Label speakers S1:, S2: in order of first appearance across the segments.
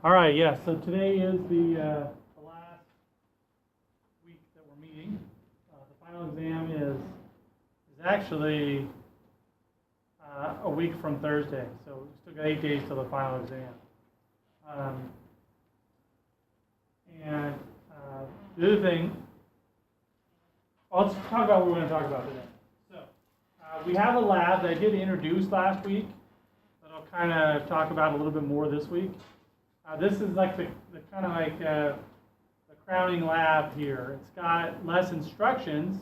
S1: All right, yeah, so today is the last week that we're meeting. The final exam is actually a week from Thursday, so we still got 8 days till the final exam. And the other thing, let's talk about what we're going to talk about today. So we have a lab that I did introduce last week that I'll kind of talk about a little bit more this week. This is like the kind of like the crowning lab here. It's got less instructions,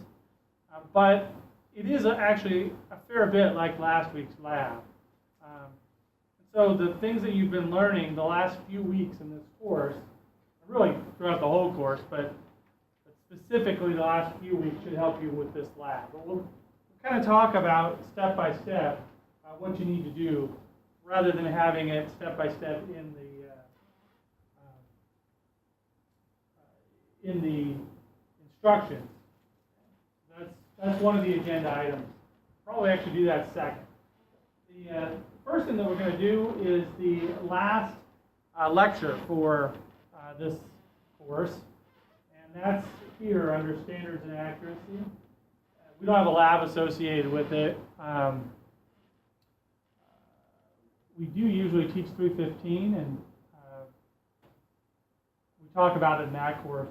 S1: but it is actually a fair bit like last week's lab. So the things that you've been learning the last few weeks in this course, really throughout the whole course, but specifically the last few weeks should help you with this lab. But we'll kind of talk about step by step what you need to do, rather than having it step by step in the instructions. That's one of the agenda items. Probably actually do that second. The first thing that we're going to do is the last lecture for this course, and that's here under standards and accuracy. We don't have a lab associated with it. We do usually teach 315, and we talk about it in that course.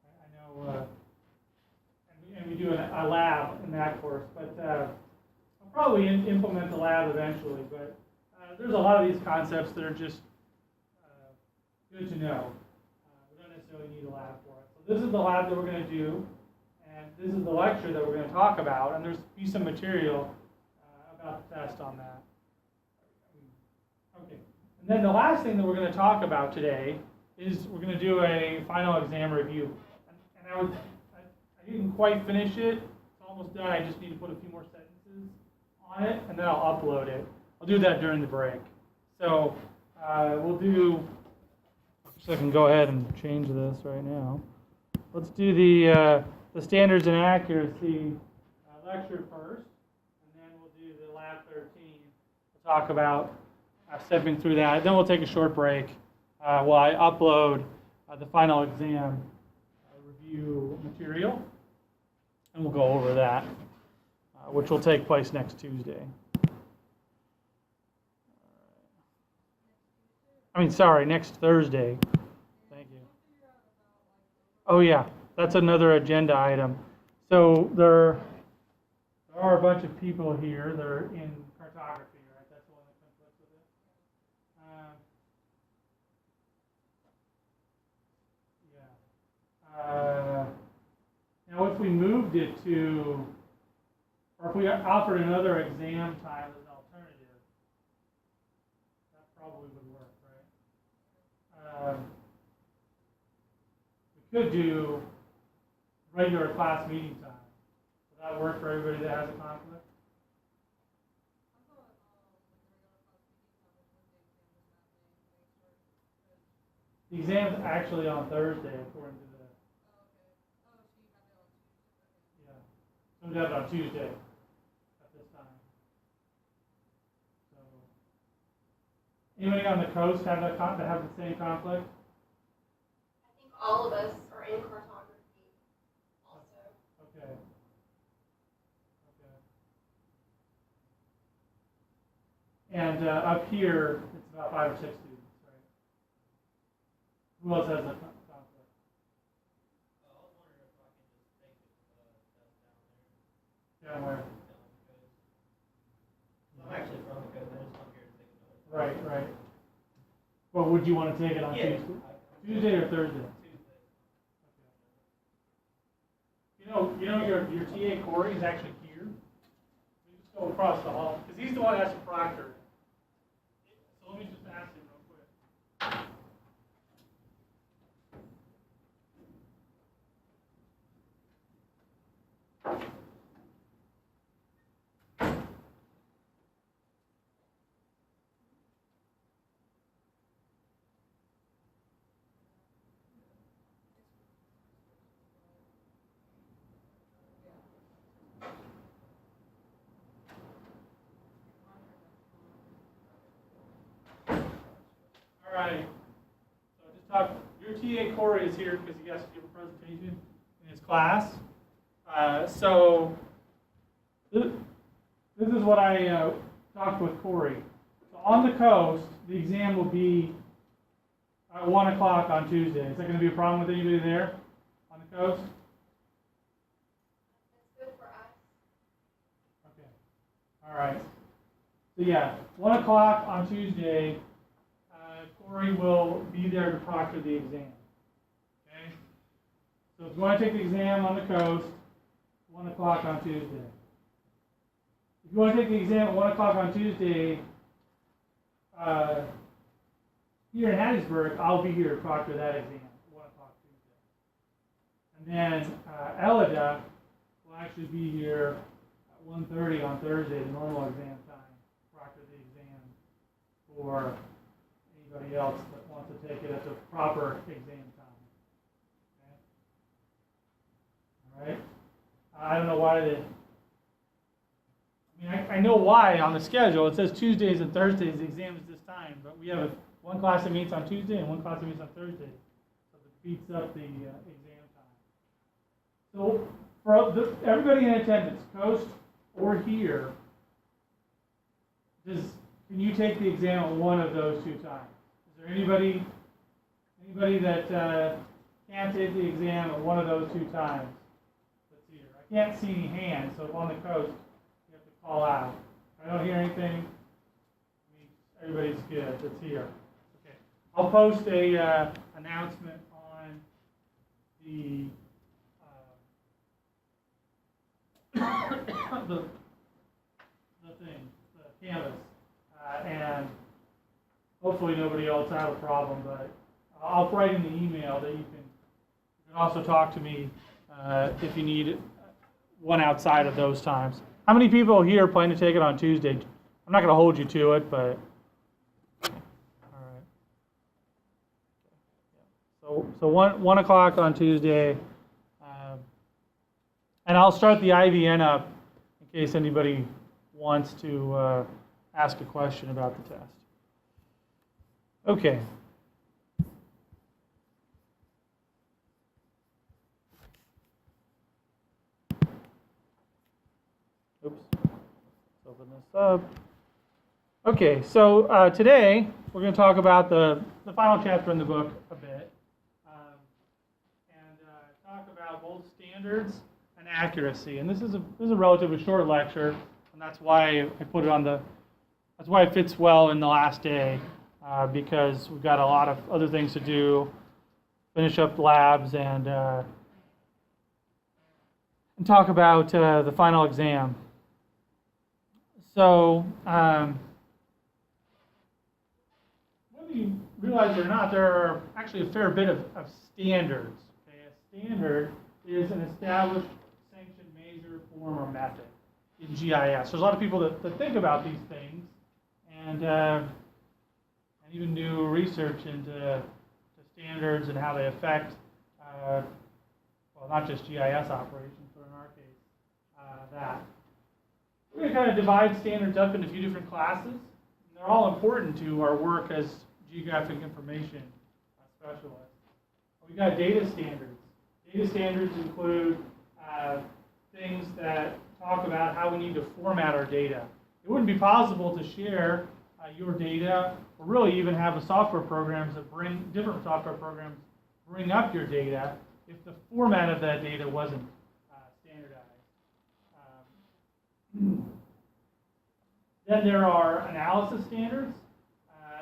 S1: I know, and we do a lab in that course, but I'll probably implement the lab eventually. But there's a lot of these concepts that are just good to know. We don't necessarily need a lab for it. So this is the lab that we're going to do, and this is the lecture that we're going to talk about, and there's be some material about the test on that. Okay, and then the last thing that we're going to talk about today is we're going to do a final exam review. And I didn't quite finish it. It's almost done. I just need to put a few more sentences on it, and then I'll upload it. I'll do that during the break. So we'll do, so I can go ahead and change this right now. Let's do the standards and accuracy lecture first, and then we'll do the lab 13. We'll talk about stepping through that. Then we'll take a short break while I upload the final exam review material, and we'll go over that, which will take place next Tuesday. Next Thursday. Thank you. Oh yeah, that's another agenda item. So there are a bunch of people here that are in cartography, right? That's the one that conflicts with it. Now if we moved it to, or if we offered another exam time as an alternative, that probably would work, right? We could do regular class meeting time. Would that work for everybody that has a conflict? The exam's actually on Thursday, according to the. Yeah, so we have it on Tuesday at this time. So, anybody on the coast have the same conflict?
S2: I think all of us are in cartography also.
S1: Okay. And up here, it's about 5 or 6 students, right? Who else has a conflict?
S3: I was wondering if I can just take the test down there.
S1: Down where?
S3: I'm actually from the coast. I just come here to take another.
S1: Right. Well, would you want to take it on Tuesday? Tuesday or Thursday?
S3: Tuesday.
S1: Okay. You know your TA Corey is actually here. We just go across the hall because he's the one that's a proctor. So let me just ask him real quick. All right. talk, your TA Corey is here because he has to give a presentation in his class. So this is what I talked with Corey. So on the coast, the exam will be at 1 o'clock on Tuesday. Is that going to be a problem with anybody there on the coast?
S2: That's good for us.
S1: Okay. All right. So yeah, 1 o'clock on Tuesday, Corey will be there to proctor the exam. Okay? So if you want to take the exam on the coast, 1 o'clock on Tuesday. If you want to take the exam at 1 o'clock on Tuesday, here in Hattiesburg, I'll be here to proctor that exam at 1 o'clock Tuesday. And then Elida will actually be here at 1:30 on Thursday, the normal exam time, to proctor the exam for anybody else that wants to take it at the proper exam time. Okay? All right? I don't know why I know why on the schedule. It says Tuesdays and Thursdays, the exam is this time, but we have one class that meets on Tuesday and one class that meets on Thursday. So it beats up the exam time. So for everybody in attendance, coast or here, can you take the exam at one of those two times? Is there anybody that can't take the exam at one of those two times? Let's see here. I can't see any hands, so if on the coast, you have to call out. If I don't hear anything, everybody's good. That's here. Okay. I'll post a announcement on the the canvas, and hopefully nobody else have a problem. But I'll write in the email that you can also talk to me if you need one outside of those times. How many people here plan to take it on Tuesday? I'm not going to hold you to it, but all right. So 1 o'clock on Tuesday, and I'll start the IVN up in case anybody wants to ask a question about the test. Okay. Oops. Let's open this up. Okay, so today we're going to talk about the final chapter in the book a bit, and talk about both standards and accuracy. And this is a relatively short lecture, and that's why I put it on that's why it fits well in the last day, because we've got a lot of other things to do, finish up labs, and talk about the final exam. So, whether you realize it or not, there are actually a fair bit of standards. Okay? A standard is an established, sanctioned measure, form, or method in GIS. There's a lot of people that think about these things and even do research into the standards and how they affect, not just GIS operations, but in our case, that. We're going to kind of divide standards up into a few different classes. They're all important to our work as geographic information specialists. We've got data standards. Data standards include things that talk about how we need to format our data. It wouldn't be possible to share your data, or really even have the software programs that different software programs bring up your data if the format of that data wasn't standardized. Then there are analysis standards.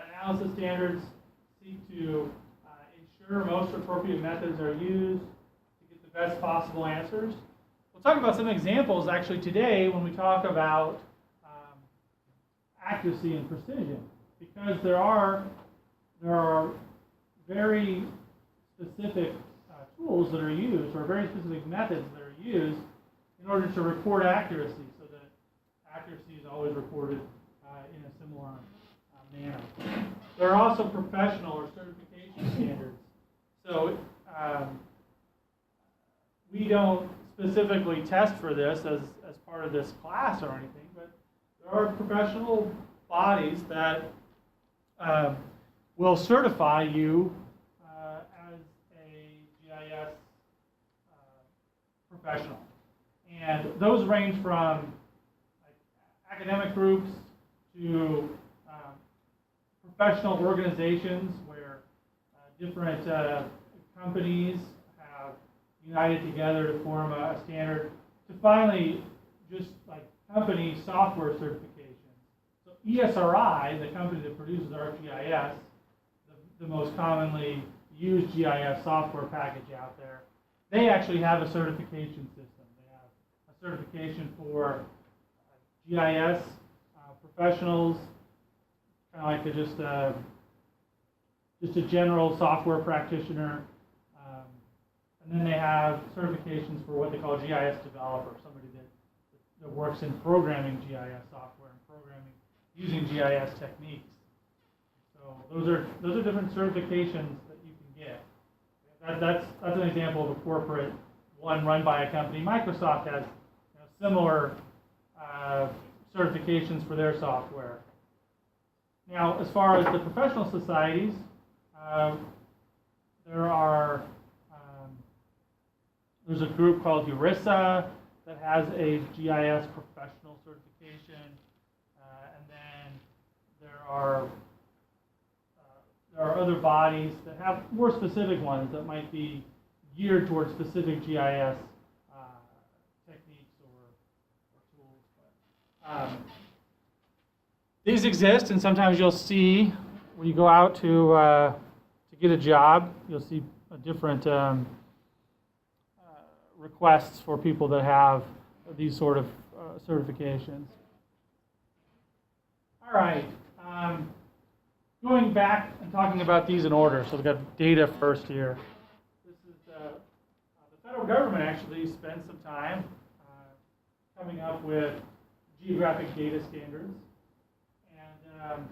S1: Analysis standards seek to ensure most appropriate methods are used to get the best possible answers. We'll talk about some examples actually today when we talk about accuracy and precision, because there are very specific tools that are used, or very specific methods that are used in order to record accuracy, so that accuracy is always recorded in a similar manner. There are also professional or certification standards. So we don't specifically test for this as part of this class or anything, but there are professional bodies that will certify you professional. And those range from like, academic groups to professional organizations where different companies have united together to form a standard, to finally just like company software certifications. So ESRI, the company that produces ArcGIS, the most commonly used GIS software package out there, they actually have a certification system. They have a certification for GIS professionals, kind of like just a general software practitioner. And then they have certifications for what they call GIS developer, somebody that works in programming GIS software and programming using GIS techniques. So those are different certifications that you can get. That's an example of a corporate one run by a company. Microsoft has similar certifications for their software. Now, as far as the professional societies, there's a group called ERISA that has a GIS professional certification, and then there are other bodies that have more specific ones that might be geared towards specific GIS techniques or tools. These exist, and sometimes you'll see when you go out to get a job, you'll see a different requests for people that have these sort of certifications. All right, going back and talking about these in order. So we've got data first here. This is the federal government actually spent some time coming up with geographic data standards. And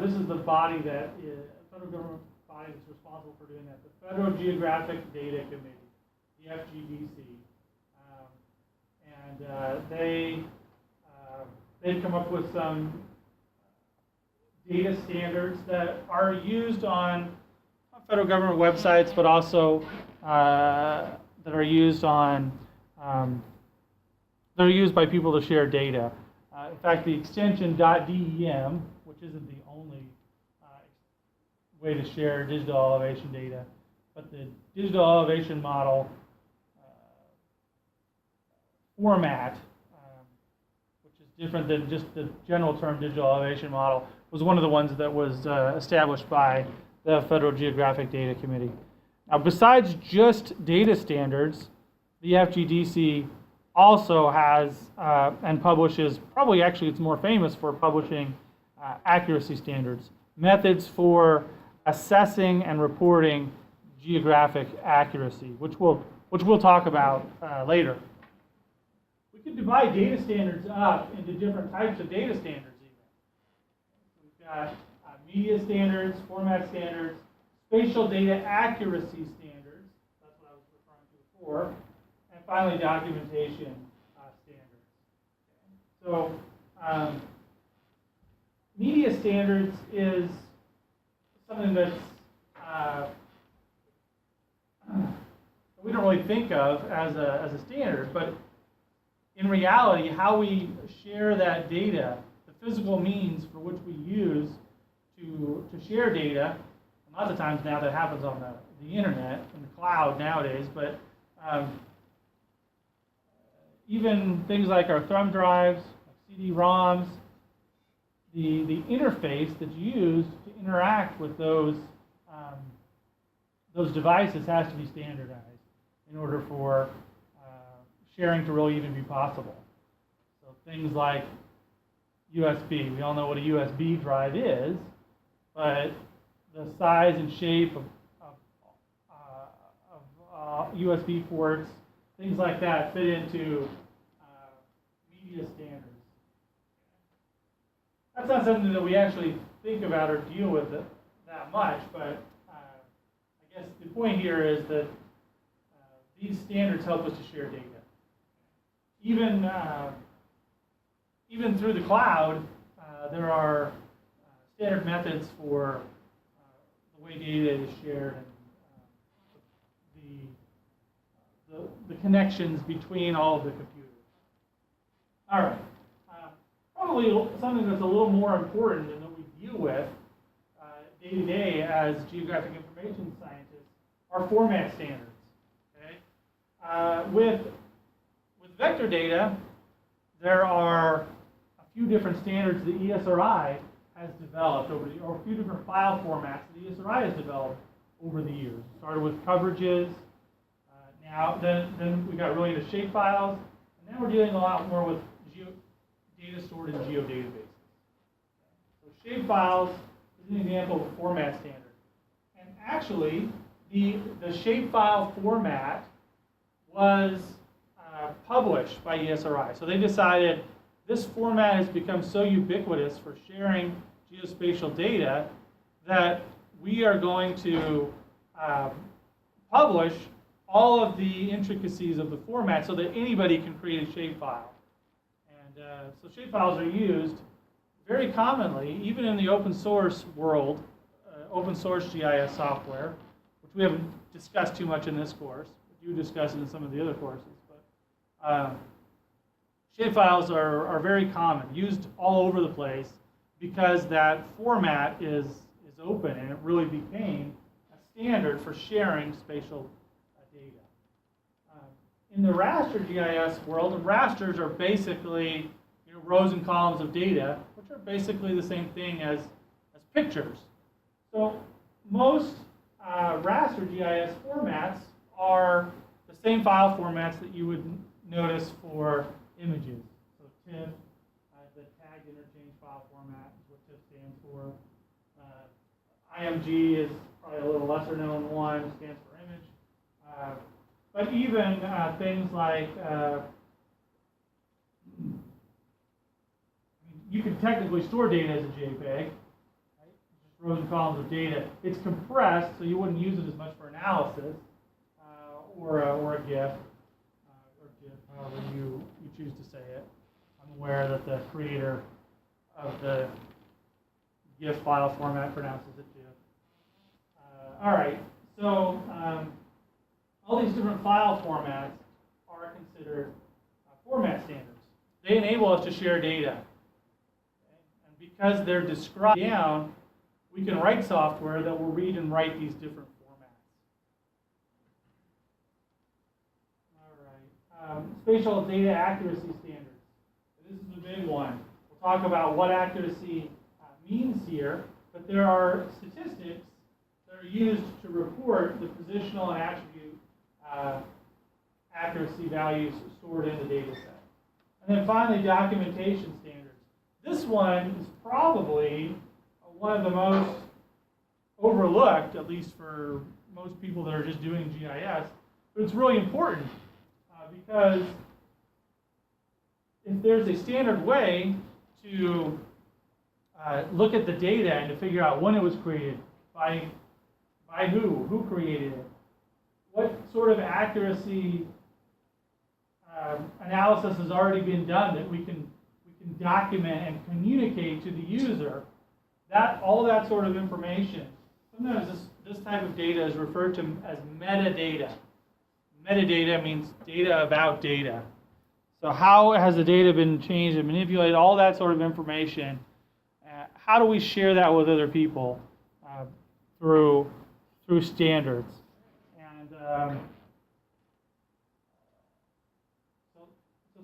S1: this is the body that is, federal government body that's responsible for doing that, the Federal Geographic Data Committee, the FGDC. They've come up with some data standards that are used on federal government websites, but also that are used on that are used by people to share data. In fact, the extension .dem, which isn't the only way to share digital elevation data, but the digital elevation model format, which is different than just the general term digital elevation model, was one of the ones that was established by the Federal Geographic Data Committee. Now, besides just data standards, the FGDC also has and publishes, probably actually it's more famous for publishing accuracy standards, methods for assessing and reporting geographic accuracy, which we'll talk about later. We can divide data standards up into different types of data standards even. We've got media standards, format standards, spatial data accuracy standards, that's what I was referring to before, and finally documentation standards. So media standards is something that's we don't really think of as a standard, but in reality, how we share that data, the physical means for which we use to share data, and lots of times now that happens on the internet, in the cloud nowadays, but even things like our thumb drives, CD-ROMs, the interface that's used to interact with those devices has to be standardized in order for sharing to really even be possible. So things like USB, we all know what a USB drive is, but the size and shape of USB ports, things like that fit into media standards. That's not something that we actually think about or deal with that much, but I guess the point here is that these standards help us to share data. Even through the cloud, there are standard methods for the way data is shared and the connections between all of the computers. All right. Probably something that's a little more important and that we deal with day to day as geographic information scientists are format standards. Okay? With vector data, there are a few different standards the ESRI has developed or a few different file formats the ESRI has developed over the years. Started with coverages, then we got really into shape files, and now we're dealing a lot more with data stored in geodatabases. So shape files is an example of a format standard. And actually, the shape file format was published by ESRI. So they decided this format has become so ubiquitous for sharing geospatial data that we are going to publish all of the intricacies of the format so that anybody can create a shapefile. And so shapefiles are used very commonly, even in the open source world, open source GIS software, which we haven't discussed too much in this course. We do discuss it in some of the other courses. But shapefiles are very common, used all over the place because that format is open and it really became a standard for sharing spatial data. In the raster GIS world, and rasters are basically rows and columns of data, which are basically the same thing as pictures. So most raster GIS formats are the same file formats that you would notice for images. So TIFF, the tagged interchange file format is what TIFF stands for. IMG is probably a little lesser known one, stands for image. But even things like, you can technically store data as a JPEG, right? Just rows and columns of data. It's compressed, so you wouldn't use it as much for analysis, or a GIF, or GIF, however you choose to say it. I'm aware that the creator of the GIF file format pronounces it GIF. All right, so all these different file formats are considered format standards. They enable us to share data. Okay? And because they're described down, we can write software that will read and write these different formats. All right, spatial data accuracy standards. This is the big one. We'll talk about what accuracy means here, but there are statistics that are used to report the positional and attribute accuracy values stored in the data set. And then finally, documentation standards. This one is probably one of the most overlooked, at least for most people that are just doing GIS, but it's really important because if there's a standard way to look at the data and to figure out when it was created, by who created it, what sort of accuracy analysis has already been done that we can document and communicate to the user, all that sort of information. Sometimes this type of data is referred to as metadata. Metadata means data about data. So how has the data been changed and manipulated, all that sort of information. How do we share that with other people through standards? And so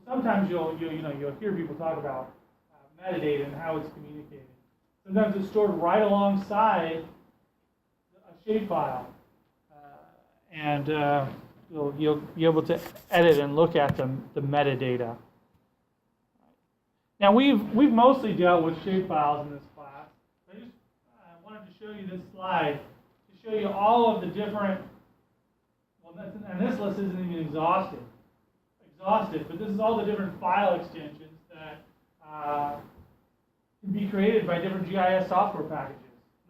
S1: sometimes you'll hear people talk about metadata and how it's communicated. Sometimes it's stored right alongside a shapefile, and you'll be able to edit and look at the metadata. Now we've mostly dealt with shapefiles in this class. I just wanted to show you this slide to show you all of the different. And this list isn't even exhaustive, but this is all the different file extensions that can be created by different GIS software packages.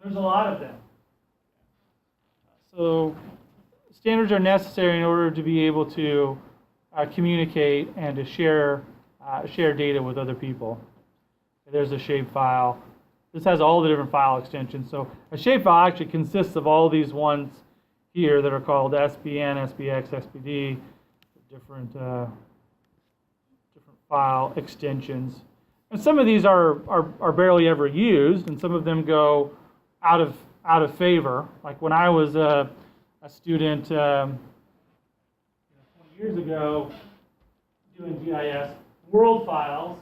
S1: There's a lot of them. So standards are necessary in order to be able to communicate and to share data with other people. There's a shapefile. This has all the different file extensions. So a shapefile actually consists of all these ones here that are called SBN, SBX, SPD, different different file extensions. And some of these are barely ever used, and some of them go out of favor. Like when I was a student 20 years ago doing GIS, world files.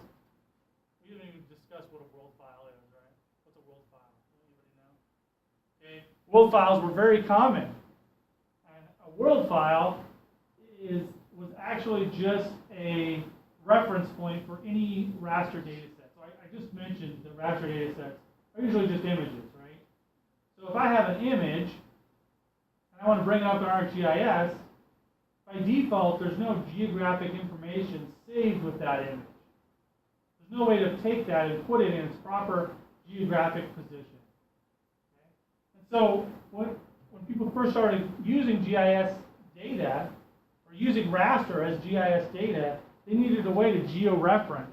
S1: We didn't even discuss what a world file is, right? What's a world file? Anybody know? Okay. World files were very common. And a world file was actually just a reference point for any raster data set. So I just mentioned the raster data sets are usually just images, right? So if I have an image and I want to bring it up in ArcGIS, by default there's no geographic information saved with that image. There's no way to take that and put it in its proper geographic position. Okay? And so when people first started using GIS data, or using raster as GIS data, they needed a way to georeference,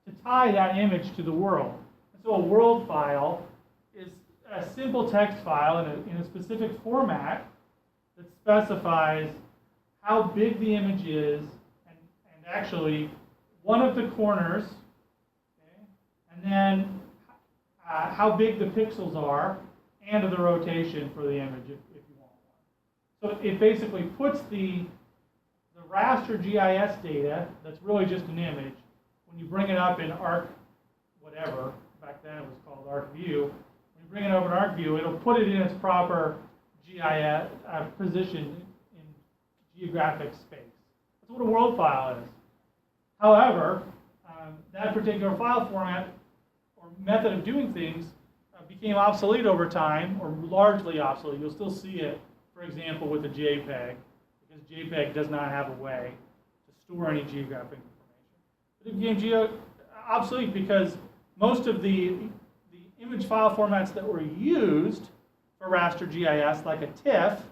S1: to tie that image to the world. And so a world file is a simple text file in a specific format that specifies how big the image is, and actually one of the corners, okay, and then how big the pixels are, and the rotation for the image if you want one. So it basically puts the raster GIS data, that's really just an image, when you bring it up in Arc, whatever, back then it was called ArcView, when you bring it up in ArcView, it'll put it in its proper GIS position in geographic space. That's what a world file is. However, that particular file format or method of doing things became obsolete over time, or largely obsolete. You'll still see it, for example, with a JPEG, because JPEG does not have a way to store any geographic information. But it became obsolete because most of the image file formats that were used for raster GIS, like a TIFF,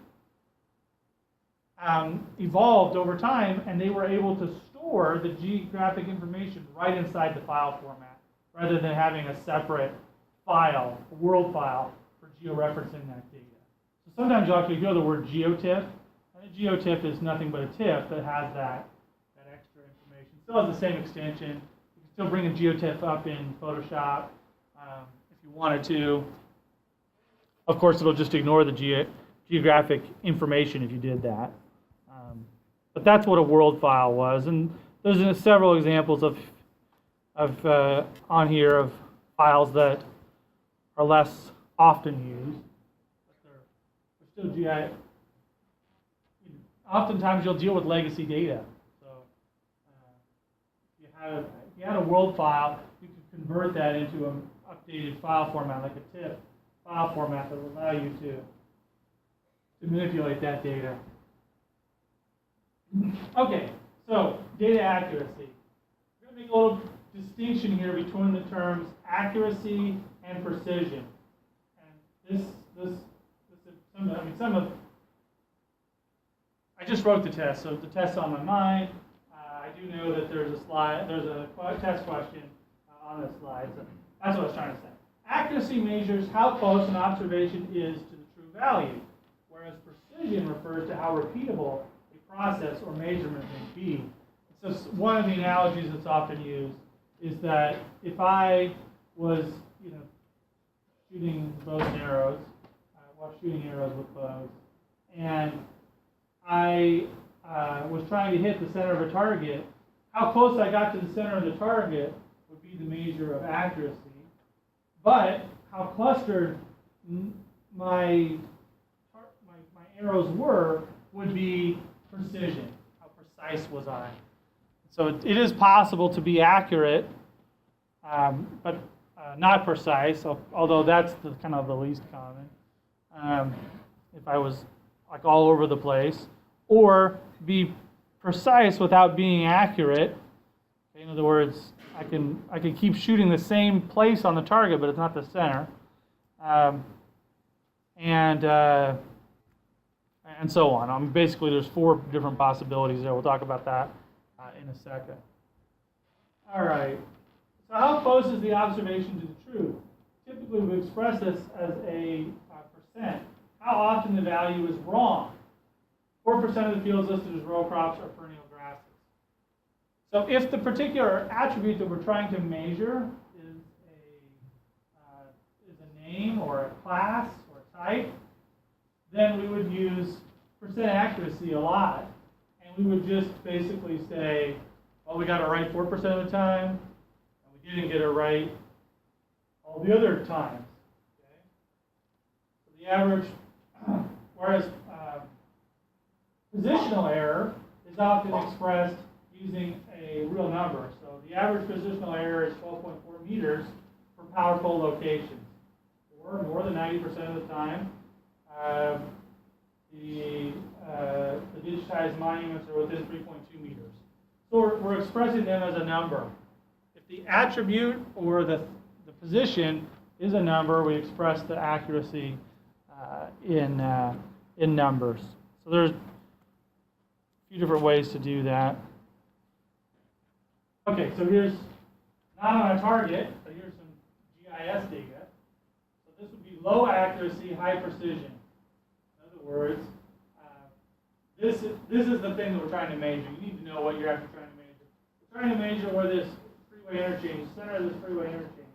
S1: evolved over time, and they were able to store the geographic information right inside the file format, rather than having a separate file, a world file, for georeferencing that data. So sometimes you'll actually hear the word GeoTIFF, and a GeoTIFF is nothing but a TIFF that has that extra information. Still has the same extension. You can still bring a GeoTIFF up in Photoshop if you wanted to. Of course, it'll just ignore the geographic information if you did that. But that's what a world file was, and there's several examples of on here of files that are less often used, but they're still GI. Oftentimes you'll deal with legacy data. So if you had a world file, you could convert that into an updated file format, like a TIFF file format that will allow you to manipulate that data. Okay, so data accuracy. We're going to make a little distinction here between the terms accuracy and precision. And I just wrote the test, so the test's on my mind. I do know that there's a test question on this slide, so that's what I was trying to say. Accuracy measures how close an observation is to the true value, whereas precision refers to how repeatable a process or measurement may be. So one of the analogies that's often used is that if I was, shooting bows and arrows, shooting arrows with bows, and I was trying to hit the center of a target, how close I got to the center of the target would be the measure of accuracy, but how clustered my arrows were would be precision. How precise was I? So it is possible to be accurate, but not precise, although that's kind of the least common. If I was like all over the place, or be precise without being accurate. In other words, I can keep shooting the same place on the target, but it's not the center, and so on. Basically, there's 4 different possibilities there. We'll talk about that in a second. All right. So how close is the observation to the truth? Typically, we express this as a percent. How often the value is wrong. 4% of the fields listed as row crops are perennial grasses. So if the particular attribute that we're trying to measure is a name or a class or a type, then we would use percent accuracy a lot. And we would just basically say, well, we got it right 4% of the time, and we didn't get it right all the other times. Okay? So the average, whereas positional error is often expressed using a real number. So the average positional error is 12.4 meters for powerful locations, or more than 90% of the time. The digitized monuments are within 3.2 meters. So we're expressing them as a number. If the attribute or the position is a number, we express the accuracy in numbers. So there's a few different ways to do that. Okay, so here's not on a target, but here's some GIS data. So this would be low accuracy, high precision. In other words, this is the thing that we're trying to measure. You need to know what you're actually trying to measure. We're trying to measure where this freeway interchange, center of this freeway interchange,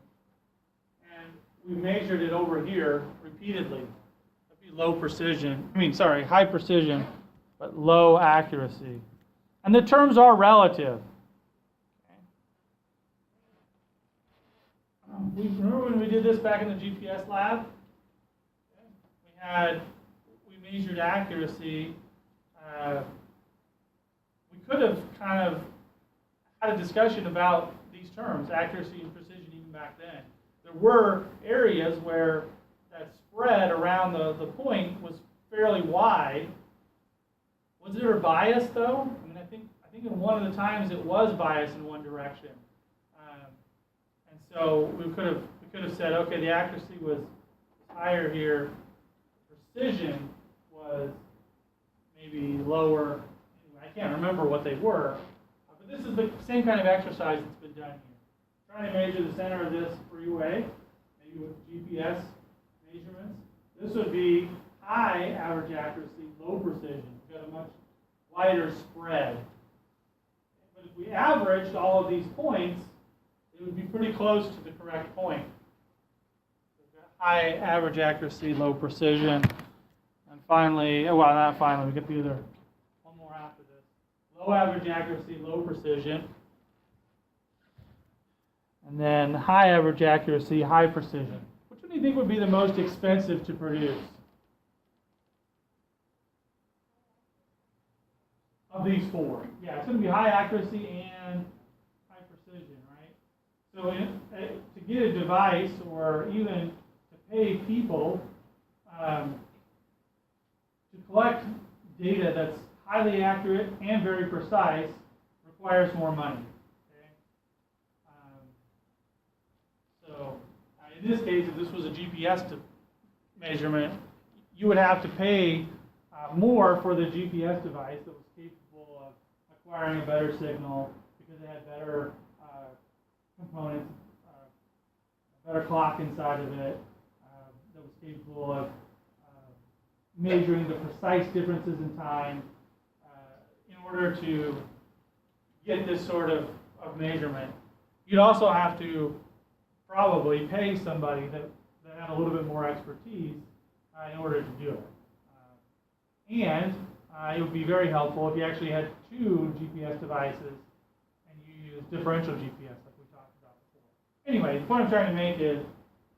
S1: and we measured it over here repeatedly. That'd be low precision. High precision, but low accuracy. And the terms are relative. Remember when we did this back in the GPS lab? We measured accuracy. We could have kind of had a discussion about these terms, accuracy and precision, even back then. There were areas where that spread around the point was fairly wide. Was there a bias though? I think in one of the times it was biased in one direction. And so we could have said, okay, the accuracy was higher here, precision was maybe lower. I can't remember what they were, but this is the same kind of exercise that's been done here. Trying to measure the center of this freeway, maybe with GPS measurements. This would be high average accuracy, low precision. We've got a much wider spread. But if we averaged all of these points, it would be pretty close to the correct point. We've got high average accuracy, low precision. And finally, well, not finally, we get the other one more after this. Low average accuracy, low precision. And then high average accuracy, high precision. Which one do you think would be the most expensive to produce? Of these four. Yeah, it's going to be high accuracy and high precision, right? So to get a device or even to pay people to collect data that's highly accurate and very precise requires more money. Okay? So in this case, if this was a GPS measurement, you would have to pay more for the GPS device that was capable of acquiring a better signal because it had better components, a better clock inside of it that was capable of measuring the precise differences in time in order to get this sort of measurement. You'd also have to probably pay somebody that had a little bit more expertise in order to do it. And it would be very helpful if you actually had two GPS devices and you use differential GPS like we talked about before. Anyway, the point I'm trying to make is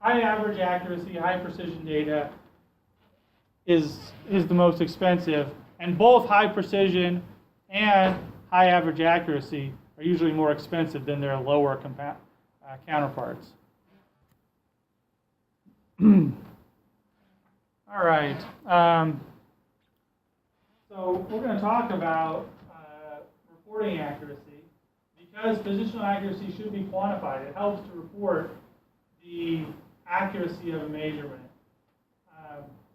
S1: high average accuracy, high precision data is the most expensive, and both high precision and high average accuracy are usually more expensive than their lower counterparts. All right. So we're going to talk about reporting accuracy because positional accuracy should be quantified. It helps to report the accuracy of a measurement.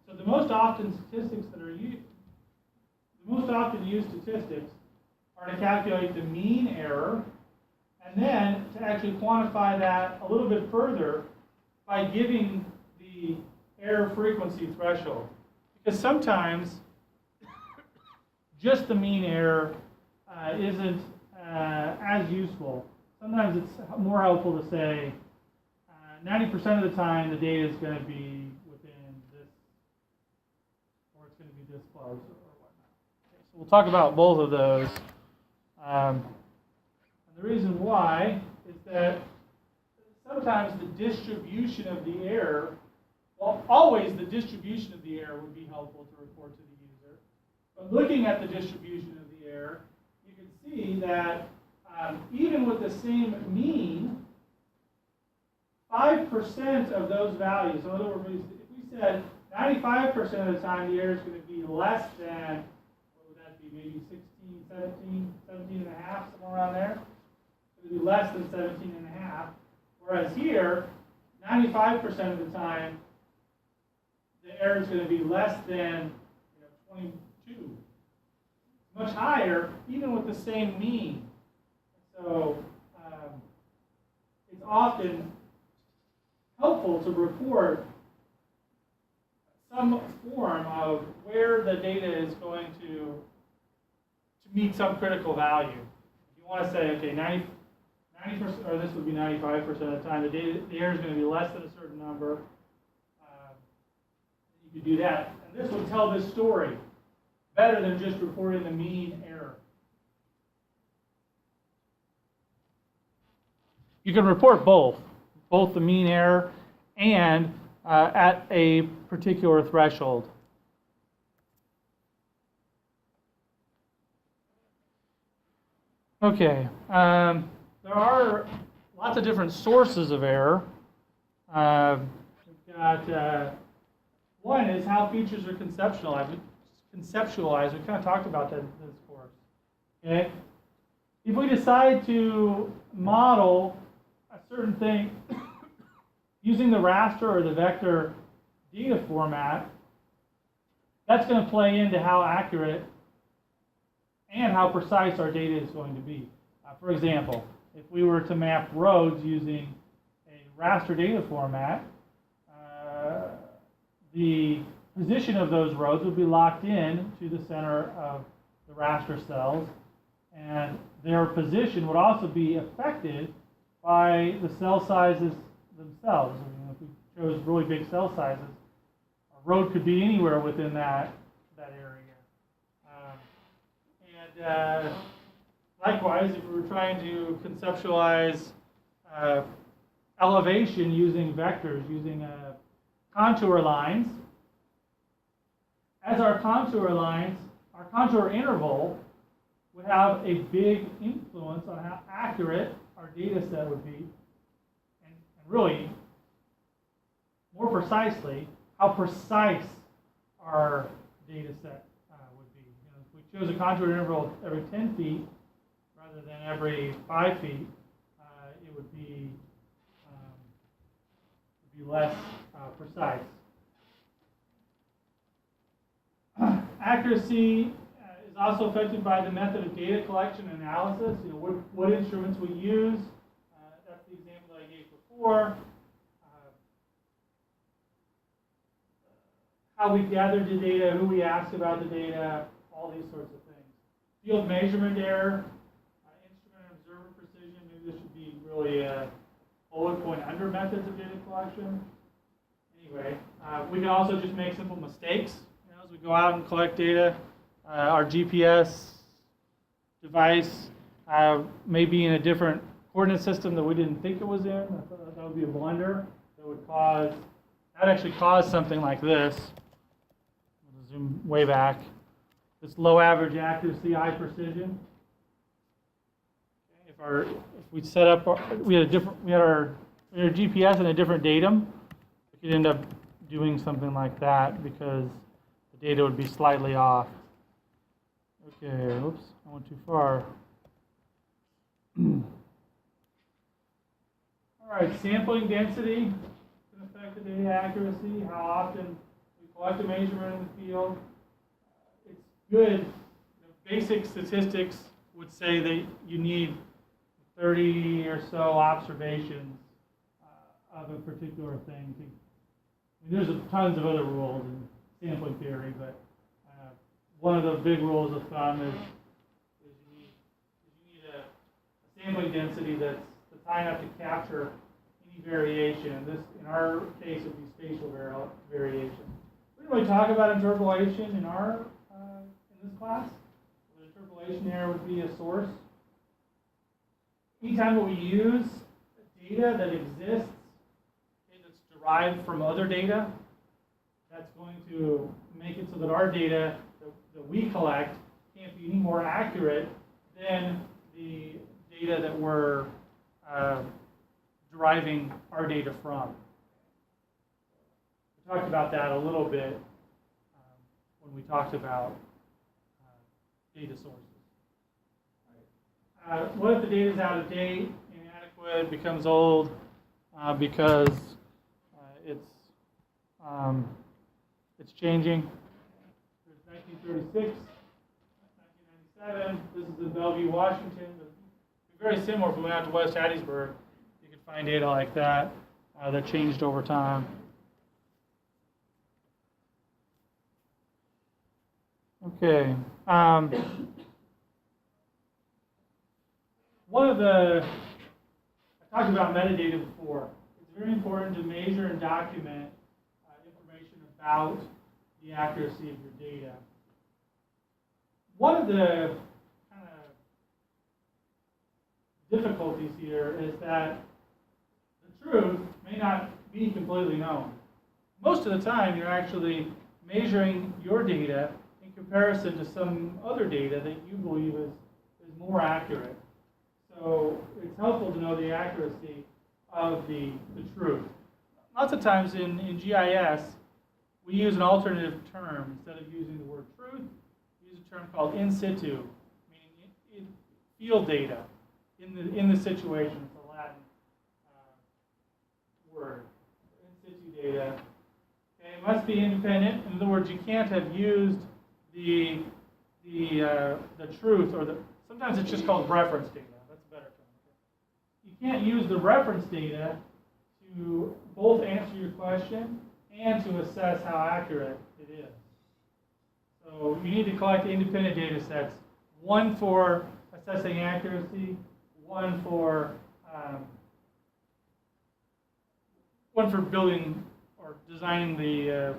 S1: So the most often statistics that are used, the most often used statistics are to calculate the mean error, and then to actually quantify that a little bit further by giving the error frequency threshold. Because sometimes just the mean error isn't as useful. Sometimes it's more helpful to say 90% of the time the data is going to be within this, or it's going to be this close or whatnot. Okay, so we'll talk about both of those. And the reason why is that sometimes the distribution of the error, well, always the distribution of the error would be helpful to report to the user. But looking at the distribution of the error, you can see that even with the same mean, 5% of those values, so in other words, if we said 95% of the time the error is going to be less than, what would that be, maybe 16, 17 and a half, somewhere around there? It would be less than 17 and a half. Whereas here, 95% of the time, the error is going to be less than 22. Much higher, even with the same mean. So it's often helpful to report some form of where the data is going to meet some critical value. If you want to say, okay, 90%, or this would be 95% of the time, the error is going to be less than a certain number. You could do that. And this would tell this story better than just reporting the mean error. You can report both the mean error and at a particular threshold. Okay, there are lots of different sources of error. We've got one is how features are conceptualized. We kind of talked about that in this course. Okay, if we decide to model a certain thing using the raster or the vector data format, that's going to play into how accurate and how precise our data is going to be. For example, if we were to map roads using a raster data format, the position of those roads would be locked in to the center of the raster cells, and their position would also be affected by the cell sizes themselves. I mean, if we chose really big cell sizes, a road could be anywhere within that area. Likewise, if we were trying to conceptualize elevation using vectors, using contour lines, as our contour interval would have a big influence on how accurate our data set would be, and really, more precisely, how precise our data set would be. If we chose a contour interval every 10 feet rather than every 5 feet, it would be less precise. Accuracy is also affected by the method of data collection and analysis. What instruments we use. That's the example that I gave before. How we gathered the data, who we asked about the data, all these sorts of things. Field measurement error, instrument and observer precision. Maybe this should be really a bullet point under methods of data collection. Anyway, we can also just make simple mistakes. As we go out and collect data, our GPS device may be in a different coordinate system that we didn't think it was in. That would be a blunder that actually cause something like this. We'll zoom way back. This low average accuracy, high precision. Okay, if we set up, we had our GPS in a different datum, we could end up doing something like that because the data would be slightly off. Okay, oops, I went too far. All right, sampling density can affect the data accuracy, how often we collect a measurement in the field. It's good, basic statistics would say that you need 30 or so observations of a particular thing. There's tons of other rules in sampling theory, but one of the big rules of thumb is you need sampling density that's high enough to capture any variation. This, in our case, would be spatial variation. We didn't really talk about interpolation in our in this class. The interpolation error would be a source. Anytime that we use data that exists, that's derived from other data, that's going to make it so that our data that we collect can't be any more accurate than the data that we're deriving our data from. We talked about that a little bit when we talked about data sources. What if the data is out of date, inadequate, becomes old because it's changing? There's 1936, 1997. This is in Bellevue, Washington. It's very similar. If we went out to West Hattiesburg, you could find data like that that changed over time. Okay. One of the, I talked about metadata before. It's very important to measure and document information about the accuracy of your data. One of the kind of difficulties here is that the truth may not be completely known. Most of the time, you're actually measuring your data in comparison to some other data that you believe is more accurate. So it's helpful to know the accuracy of the truth. Lots of times in GIS, we use an alternative term. Instead of using the word truth, we use a term called in situ, meaning field data in the situation. It's a Latin word. In situ data. Okay, it must be independent. In other words, you can't have used the truth, or sometimes it's just called reference data. That's a better term. You can't use the reference data to both answer your question and to assess how accurate it is. So you need to collect independent data sets, one for assessing accuracy, one for building or designing the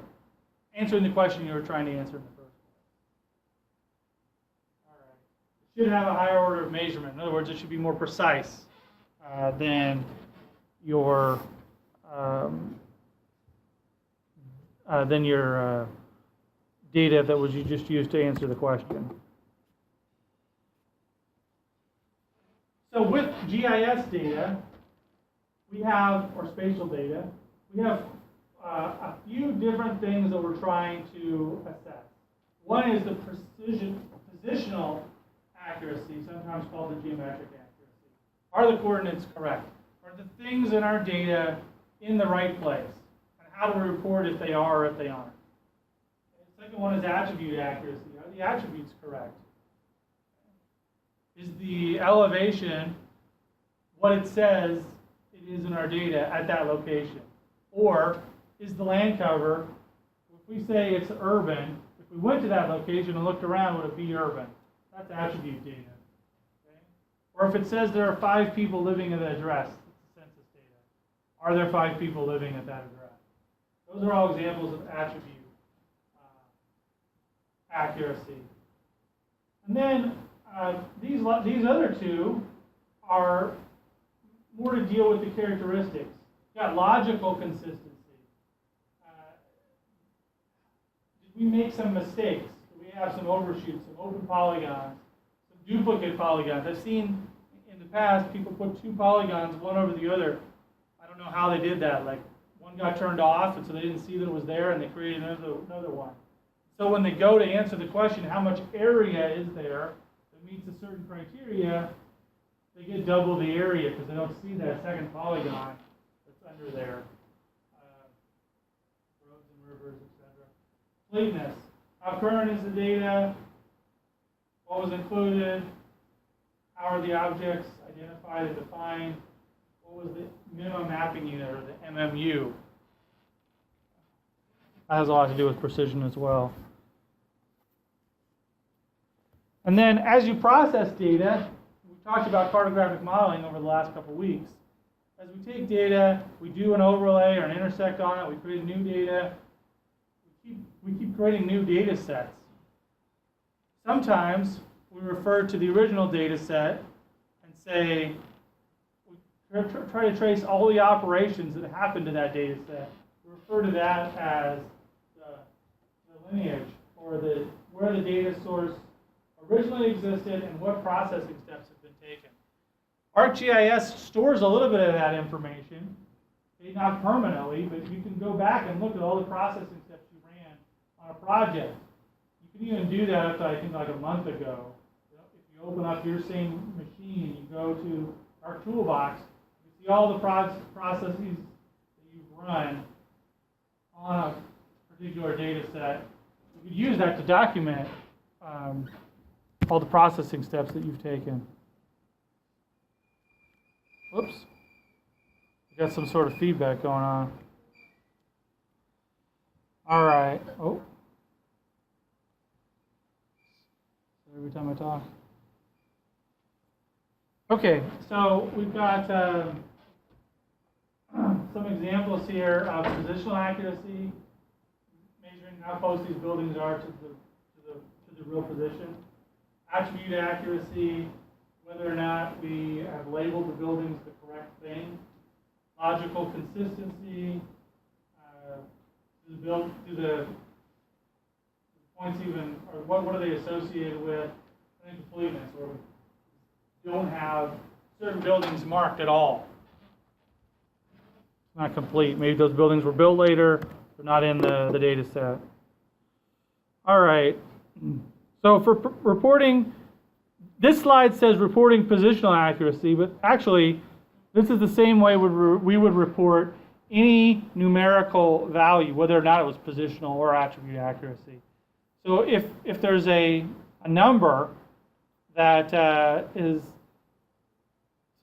S1: answering the question you were trying to answer in the first place. All right. It should have a higher order of measurement. In other words, it should be more precise than your data that was you just used to answer the question. So with GIS data, we have, or spatial data, we have a few different things that we're trying to assess. One is the positional accuracy, sometimes called the geometric accuracy. Are the coordinates correct? Are the things in our data in the right place? And how do we report if they are or if they aren't? The second one is attribute accuracy. Are the attributes correct? Is the elevation what it says it is in our data at that location? Or is the land cover, if we say it's urban, if we went to that location and looked around, would it be urban? That's attribute data. Okay? Or if it says there are 5 people living at that address, that's the census data. Are there 5 people living at that address? Those are all examples of attribute accuracy. And then these other two are more to deal with the characteristics. You've got logical consistency. Did we make some mistakes? Do we have some overshoots, some open polygons, some duplicate polygons? I've seen in the past people put 2 polygons one over the other. I don't know how they did that. Like one got turned off, and so they didn't see that it was there, and they created another one. So when they go to answer the question, how much area is there that meets a certain criteria, they get double the area because they don't see that second polygon that's under there. Roads and rivers, etc. Completeness. How current is the data? What was included? How are the objects identified and defined? What was the minimum mapping unit, or the MMU? That has a lot to do with precision as well. And then as you process data, we talked about cartographic modeling over the last couple weeks. As we take data, we do an overlay or an intersect on it, we create new data, we keep creating new data sets. Sometimes we refer to the original data set and say, we try to trace all the operations that happened to that data set. We refer to that as the lineage, or where the data source originally existed and what processing steps have been taken. ArcGIS stores a little bit of that information, not permanently, but you can go back and look at all the processing steps you ran on a project. You can even do that up to, I think, like a month ago. If you open up your same machine, you go to our toolbox, you see all the processes that you've run on a particular data set. You could use that to document all the processing steps that you've taken. Whoops. We got some sort of feedback going on. All right. Oh. Every time I talk. Okay, so we've got some examples here of positional accuracy, measuring how close these buildings are to the real position. Attribute accuracy, whether or not we have labeled the buildings the correct thing. Logical consistency, do the points even, or what are they associated with? Incompleteness, or we don't have certain buildings marked at all. It's not complete. Maybe those buildings were built later, they're not in the data set. All right. So for reporting, this slide says reporting positional accuracy, but actually, this is the same way we would report any numerical value, whether or not it was positional or attribute accuracy. So if there's a number that is,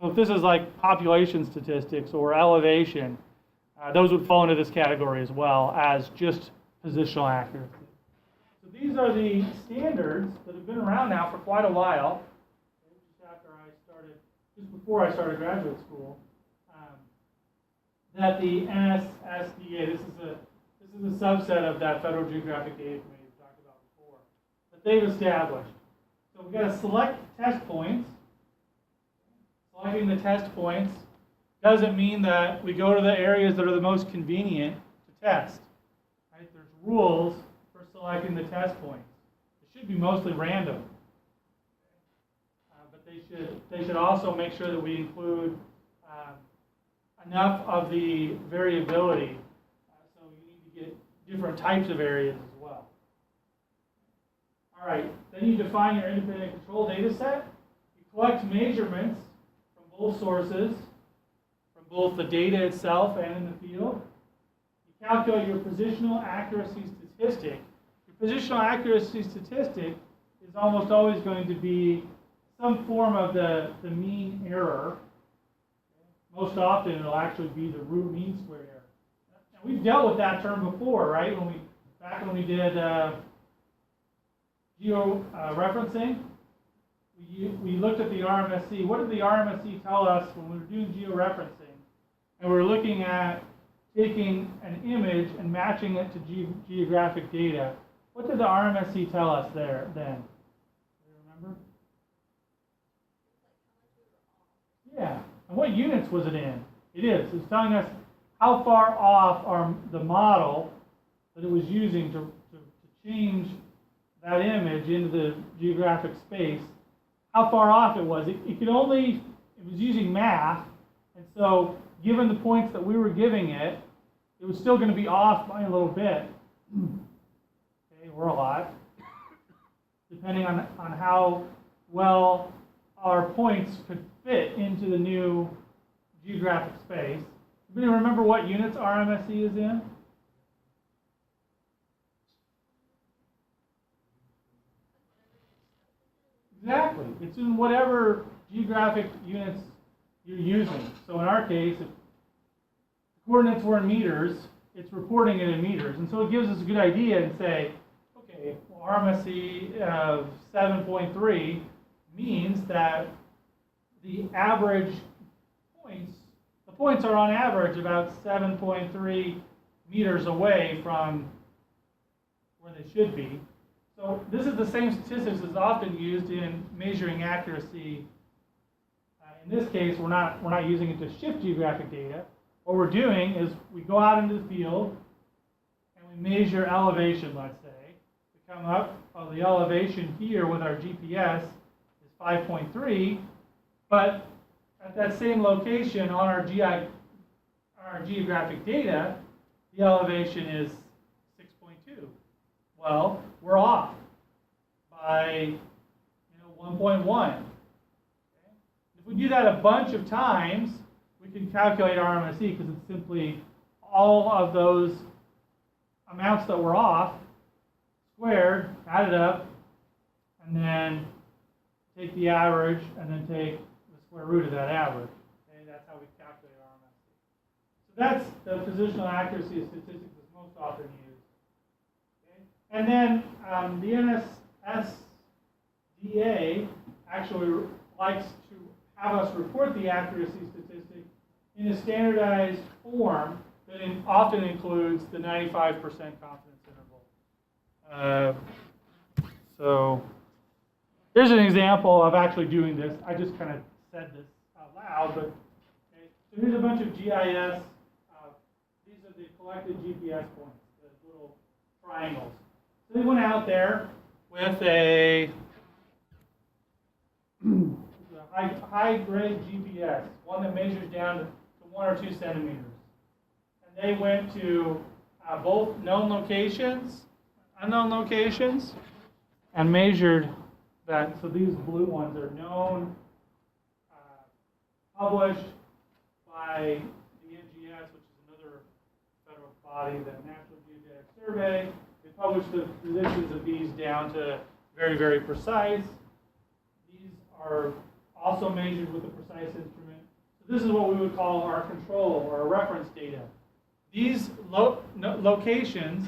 S1: so if this is like population statistics or elevation, those would fall into this category as well as just positional accuracy. So these are the standards that have been around now for quite a while. Just before I started graduate school, that the NSSDA, this is a subset of that Federal Geographic Data Committee we talked about before, that they've established. So we've got to select test points. Selecting the test points doesn't mean that we go to the areas that are the most convenient to test. Right? There's rules for selecting the test points. It should be mostly random. They should also make sure that we include enough of the variability. So you need to get different types of areas as well. All right, then you define your independent control data set. You collect measurements from both sources, from both the data itself and in the field. You calculate your positional accuracy statistic. Your positional accuracy statistic is almost always going to be some form of the mean error. Most often it'll actually be the root mean squared error. And we've dealt with that term before, right? Back when we did georeferencing, we looked at the RMSE. What did the RMSE tell us when we were doing georeferencing? And we were looking at taking an image and matching it to geographic data. What did the RMSE tell us there then? Do you remember? Yeah. And what units was it in? It is. It's telling us how far off the model that it was using to change that image into the geographic space, how far off it was. It was using math, and so given the points that we were giving it, it was still going to be off by a little bit. Okay, or a lot, depending on how well our points could fit into the new geographic space. Anybody remember what units RMSE is in? Exactly. It's in whatever geographic units you're using. So in our case, if the coordinates were in meters, it's reporting it in meters. And so it gives us a good idea and say, okay, well, RMSE of 7.3 means that the average points, the points are on average about 7.3 meters away from where they should be. So this is the same statistics that's often used in measuring accuracy. In this case, we're not using it to shift geographic data. What we're doing is we go out into the field and we measure elevation, let's say. We come up, the elevation here with our GPS is 5.3, but at that same location on our geographic data, the elevation is 6.2. Well, we're off by 1.1. Okay? If we do that a bunch of times, we can calculate RMSE because it's simply all of those amounts that were off squared, added up, and then take the average and then take the square root of that average. Okay? That's how we calculate RMSE. So that's the positional accuracy of statistics that's most often used. Okay? And then the NSSDA actually likes to have us report the accuracy statistic in a standardized form that often includes the 95% confidence interval. So here's an example of actually doing this. I just kind of said this out loud, but okay. So here's a bunch of GIS. These are the collected GPS points, the little triangles. So they went out there with a high-grade GPS, one that measures down to 1 or 2 centimeters. And they went to both known locations, unknown locations, and measured that. So these blue ones are known, published by the NGS, which is another federal body, the National Geodetic Survey. They published the positions of these down to very, very precise. These are also measured with a precise instrument. So this is what we would call our control or our reference data. These locations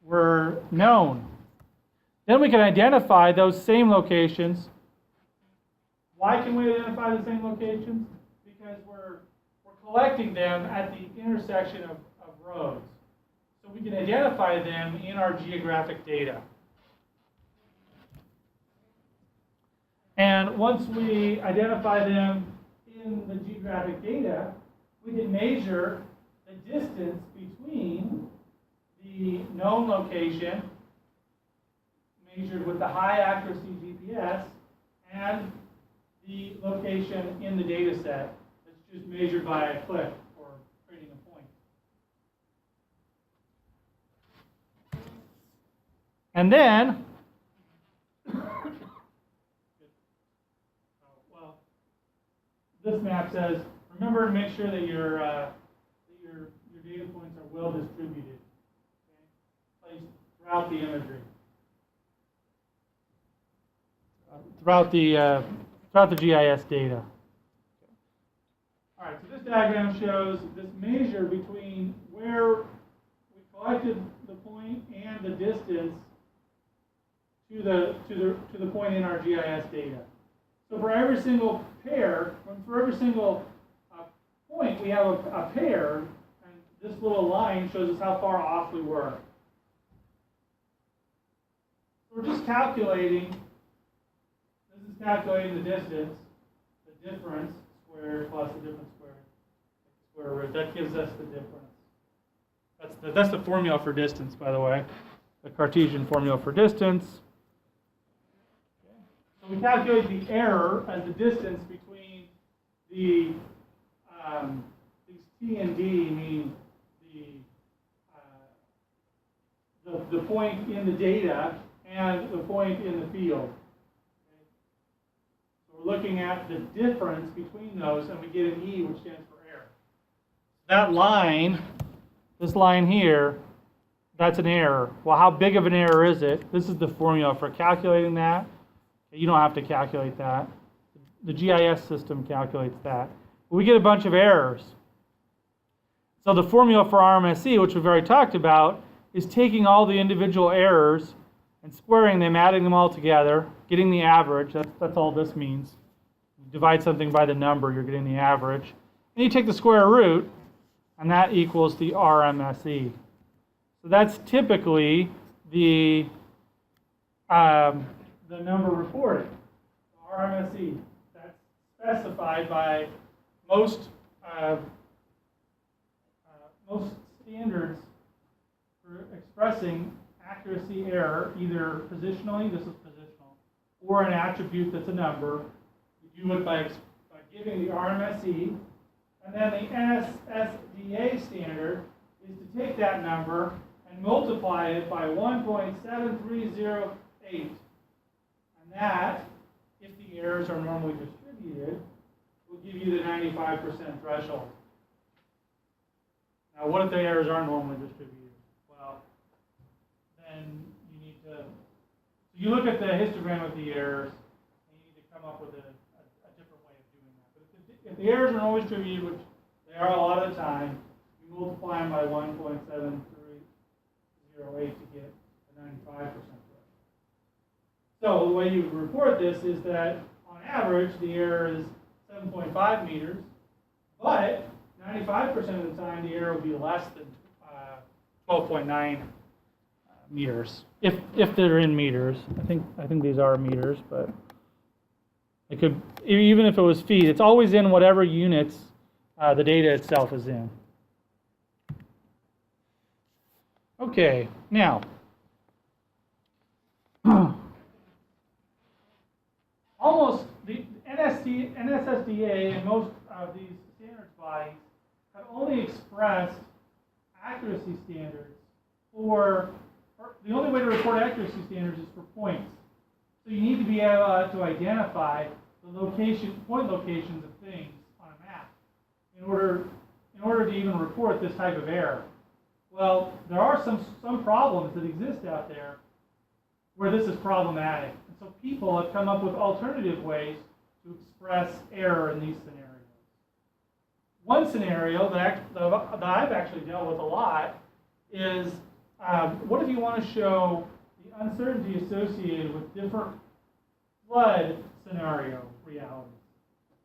S1: were known. Then we can identify those same locations. Why can we identify the same locations? Because we're collecting them at the intersection of roads. So we can identify them in our geographic data. And once we identify them in the geographic data, we can measure the distance between the known location, measured with the high accuracy GPS, and the location in the data set that's just measured by a click or creating a point. And then, this map says, remember to make sure that your data points are well distributed, okay? Placed throughout the imagery, throughout the GIS data. All right, so this diagram shows this measure between where we collected the point and the distance to the point in our GIS data. So for every single pair, for every single point, we have a pair, and this little line shows us how far off we were. So we're just calculating, this is calculating the distance, the difference squared plus the difference square root. That gives us the difference. That's the formula for distance, by the way, the Cartesian formula for distance. So we calculate the error as the distance between these T and D, mean the point in the data and the point in the field. Okay. So we're looking at the difference between those, and we get an E, which stands for error. That line, this line here, that's an error. Well, how big of an error is it? This is the formula for calculating that. You don't have to calculate that. The GIS system calculates that. But we get a bunch of errors. So the formula for RMSE, which we've already talked about, is taking all the individual errors and squaring them, adding them all together, getting the average. That's all this means. divide something by the number, you're getting the average. And you take the square root, and that equals the RMSE. So that's typically the number reported, RMSE. That's specified by most standards for expressing accuracy error, either positionally, this is positional, or an attribute that's a number. You do it by giving the RMSE, and then the NSSDA standard is to take that number and multiply it by 1.7308. And that, if the errors are normally distributed, will give you the 95% threshold. Now, what if the errors aren't normally distributed? Well, then you need to, so you look at the histogram of the errors, and you need to come up with a different way of doing that. But if the errors are normally distributed, which they are a lot of the time, you multiply them by 1.7308 to get a 95% threshold. So the way you report this is that, on average, the error is 7.5 meters, but 95% of the time, the error will be less than 12.9 meters, if they're in meters. I think these are meters, but it could, even if it was feet, it's always in whatever units the data itself is in. Okay, now almost the NSSDA and most of these standards bodies have only expressed accuracy standards for the only way to report accuracy standards is for points. So you need to be able to identify the point locations of things on a map in order to even report this type of error. Well, there are some problems that exist out there where this is problematic. And so people have come up with alternative ways to express error in these scenarios. One scenario that I've actually dealt with a lot is what if you want to show the uncertainty associated with different flood scenario realities.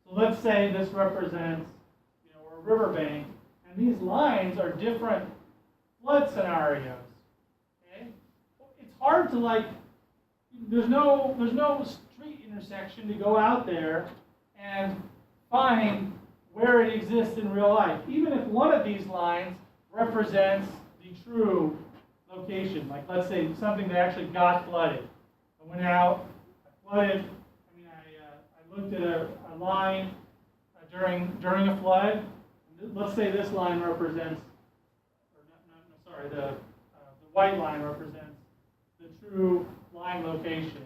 S1: So let's say this represents, a riverbank, and these lines are different flood scenarios. Okay, it's hard to there's no street intersection to go out there and find where it exists in real life, even if one of these lines represents the true location. Like, let's say something that actually got flooded. I went out, I flooded. I looked at a line during a flood. Let's say this line represents, the white line represents the true line location.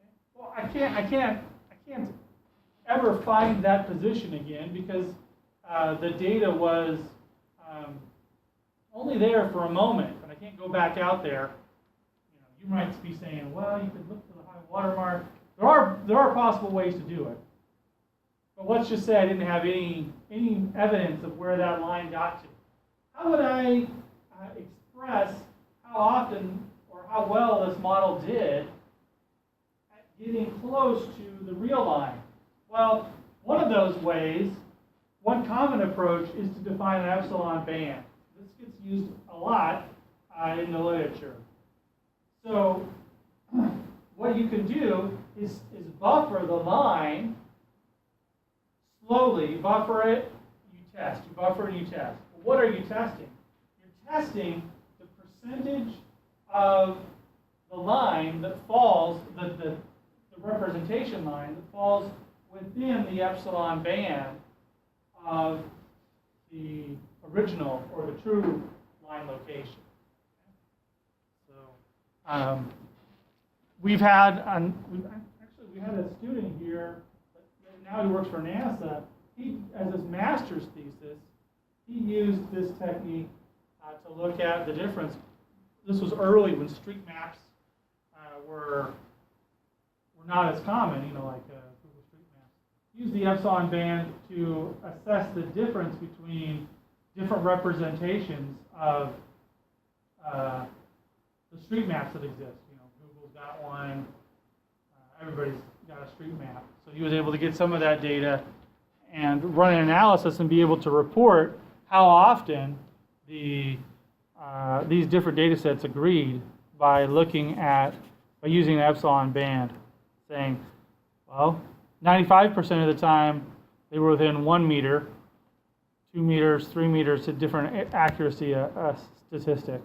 S1: Okay? Well, I can't ever find that position again because the data was only there for a moment, and I can't go back out there. You might be saying, well, you could look for the high water mark. There are possible ways to do it, but let's just say I didn't have any evidence of where that line got to. How would I express how often or how well this model did at getting close to the real line? Well, one of those ways, one common approach is to define an epsilon band. This gets used a lot in the literature. So what you can do is buffer the line slowly. Buffer it, you test. You buffer and you test. But what are you testing? You're testing the percentage of the line that falls, the representation line that falls within the epsilon band of the original or the true line location. So we had a student here, now he works for NASA. He, as his master's thesis, he used this technique to look at the difference. This was early when street maps were not as common, like Google Street Maps. Use the epsilon band to assess the difference between different representations of the street maps that exist. Google's got one. Everybody's got a street map. So he was able to get some of that data and run an analysis and be able to report how often these different data sets agreed by using the epsilon band, saying, well, 95% of the time they were within 1 meter, 2 meters, 3 meters, a different accuracy statistic.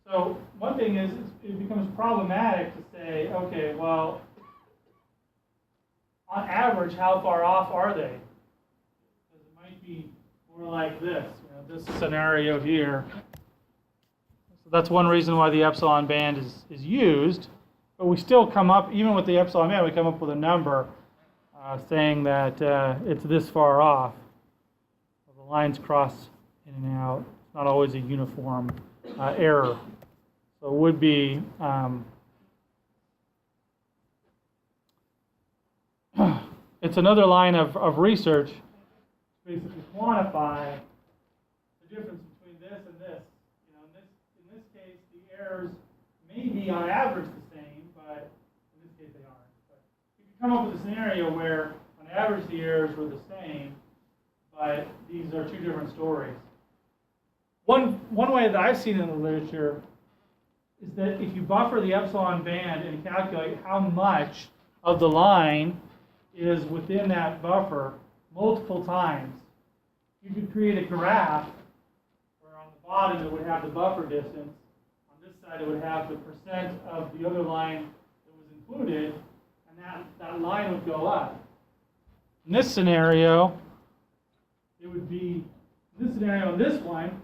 S1: So one thing is it becomes problematic to say, okay, well, on average, how far off are they? Because it might be more like this, this scenario here. So that's one reason why the epsilon band is used, but we still come up, even with the epsilon band, we come up with a number saying that it's this far off. The lines cross in and out. It's not always a uniform error. So it would be it's another line of research to basically quantify the difference between this and this. In this case, the errors may be on average the same, but in this case they aren't. But you can come up with a scenario where on average the errors were the same, but these are two different stories. One way that I've seen in the literature is that if you buffer the epsilon band and calculate how much of the line is within that buffer multiple times, you could create a graph where on the bottom it would have the buffer distance, on this side it would have the percent of the other line that was included, and that line would go up. In this scenario, it would be, in this one,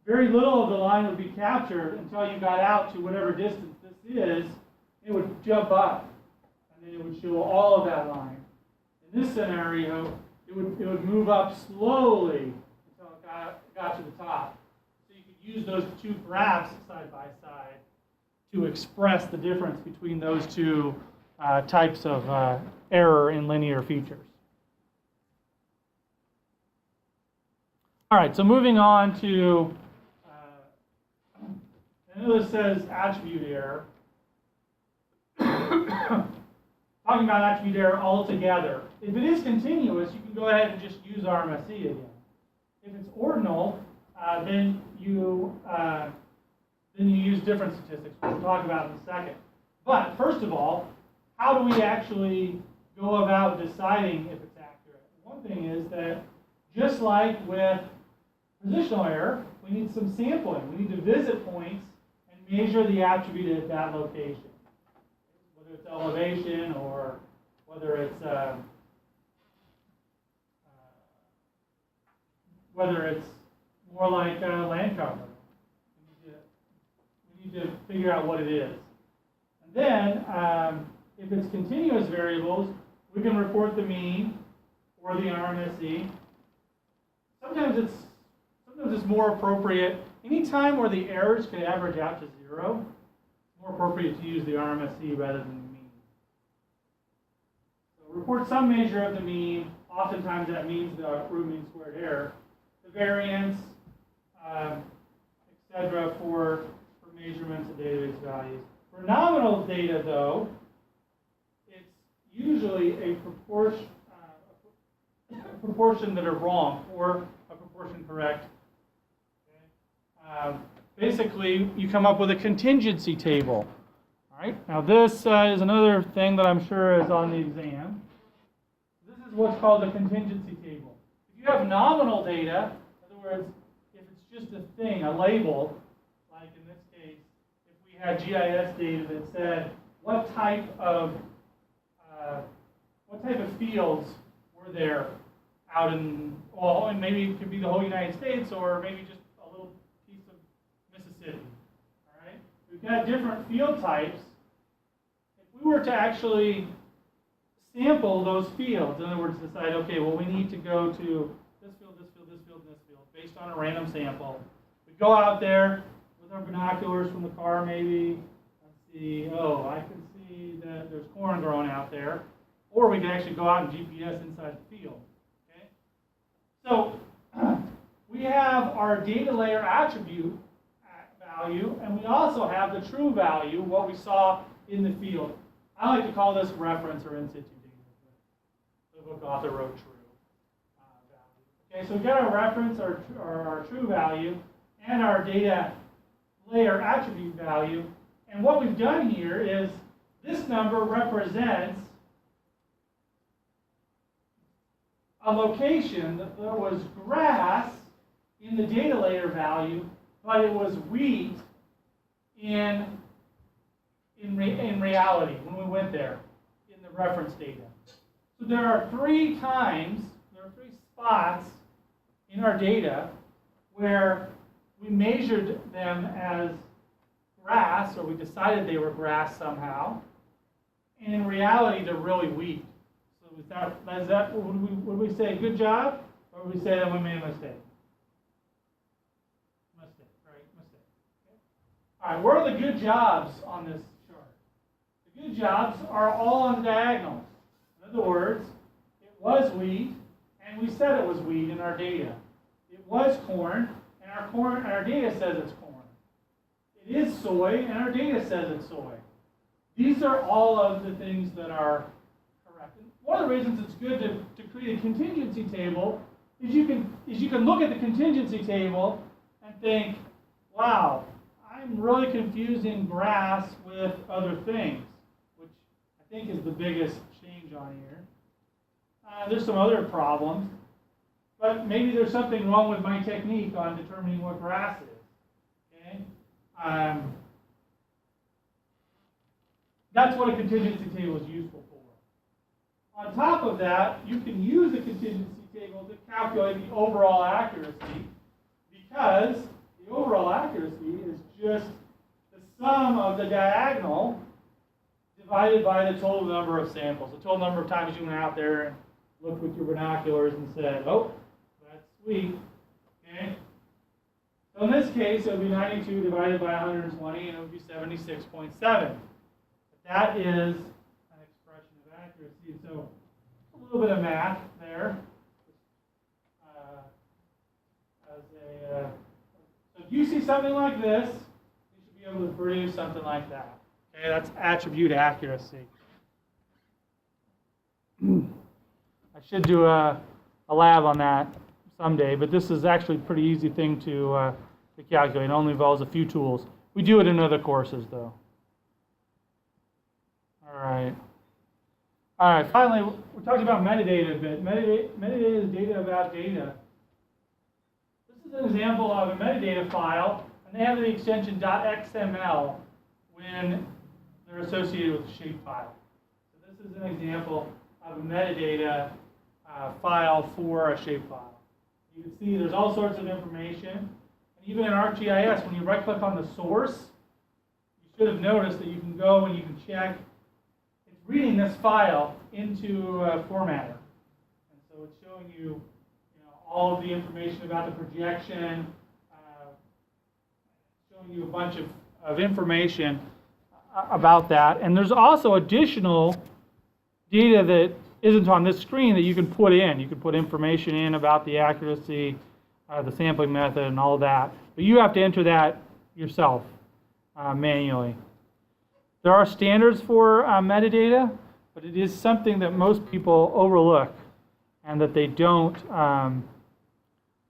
S1: very little of the line would be captured until you got out to whatever distance this is. It would jump up, and then it would show all of that line. In this scenario, it would move up slowly until it got to the top. So you could use those two graphs side by side to express the difference between those two types of error in linear features. All right, so moving on to, I know this says attribute error. Talking about attribute error altogether. If it is continuous, you can go ahead and just use RMSE again. If it's ordinal, then you use different statistics, which we'll talk about in a second. But first of all, how do we actually go about deciding if it's accurate? One thing is that just like with positional error, we need some sampling. We need to visit points and measure the attribute at that location. Whether it's elevation or whether it's more like land cover. We need to figure out what it is. And then, if it's continuous variables, we can report the mean or the RMSE. Sometimes it's more appropriate. Any time where the errors can average out to 0, it's more appropriate to use the RMSE rather than the mean. So report some measure of the mean. Oftentimes that means the root mean squared error. The variance, etc. for measurements of database values. For nominal data, though, it's usually a proportion that are wrong or a proportion correct. Okay. Basically, you come up with a contingency table. All right. Now, this is another thing that I'm sure is on the exam. This is what's called a contingency table. If you have nominal data, in other words, if it's just a thing, a label, like in this case, if we had GIS data that said what type of fields were there out in, well, and maybe it could be the whole United States or maybe just a little piece of Mississippi. All right, we've got different field types. If we were to actually sample those fields, in other words, decide, okay, well, we need to go to this field, this field, this field, and this field, based on a random sample. We go out there with our binoculars from the car, maybe, and see, oh, I can see that there's corn growing out there. Or we can actually go out and GPS inside the field. Okay? So we have our data layer attribute value, and we also have the true value, what we saw in the field. I like to call this reference or in situ data. The book author wrote true value. Okay, so we've got our reference, our true value, and our data layer attribute value. And what we've done here is this number represents a location that there was grass in the data layer value, but it was wheat in reality when we went there in the reference data. So there are three spots in our data where we measured them as grass, or we decided they were grass somehow, and in reality they're really wheat. So would we say good job, or would we say that we made a mistake? Mistake, right? Mistake. Okay. All right, where are the good jobs on this chart? The good jobs are all on diagonals. In other words, it was wheat, and we said it was wheat in our data. It was corn, and our data says it's corn. It is soy, and our data says it's soy. These are all of the things that are correct. And one of the reasons it's good to create a contingency table is you can look at the contingency table and think, wow, I'm really confusing grass with other things, which I think is the biggest change on here. There's some other problems, but maybe there's something wrong with my technique on determining what grass is. Okay? That's what a contingency table is useful for. On top of that, you can use a contingency table to calculate the overall accuracy, because the overall accuracy is just the sum of the diagonal divided by the total number of samples, the total number of times you went out there and looked with your binoculars and said, oh, that's sweet. Okay? So in this case, it would be 92 divided by 120, and it would be 76.7. But that is an expression of accuracy. So a little bit of math there. So if you see something like this, you should be able to produce something like that. Okay, that's attribute accuracy. I should do a lab on that someday, but this is actually a pretty easy thing to calculate. It only involves a few tools. We do it in other courses, though. All right, finally, we're talking about metadata a bit. Metadata is data about data. This is an example of a metadata file, and they have the extension .xml when they're associated with a shapefile. So this is an example of a metadata file for a shapefile. You can see there's all sorts of information. And even in ArcGIS, when you right-click on the source, you should have noticed that you can go and you can check. It's reading this file into a formatter. And so it's showing you, all of the information about the projection, showing you a bunch of information about that. And there's also additional data that isn't on this screen that you can put in. You can put information in about the accuracy, the sampling method, and all of that. But you have to enter that yourself manually. There are standards for metadata, but it is something that most people overlook and that they don't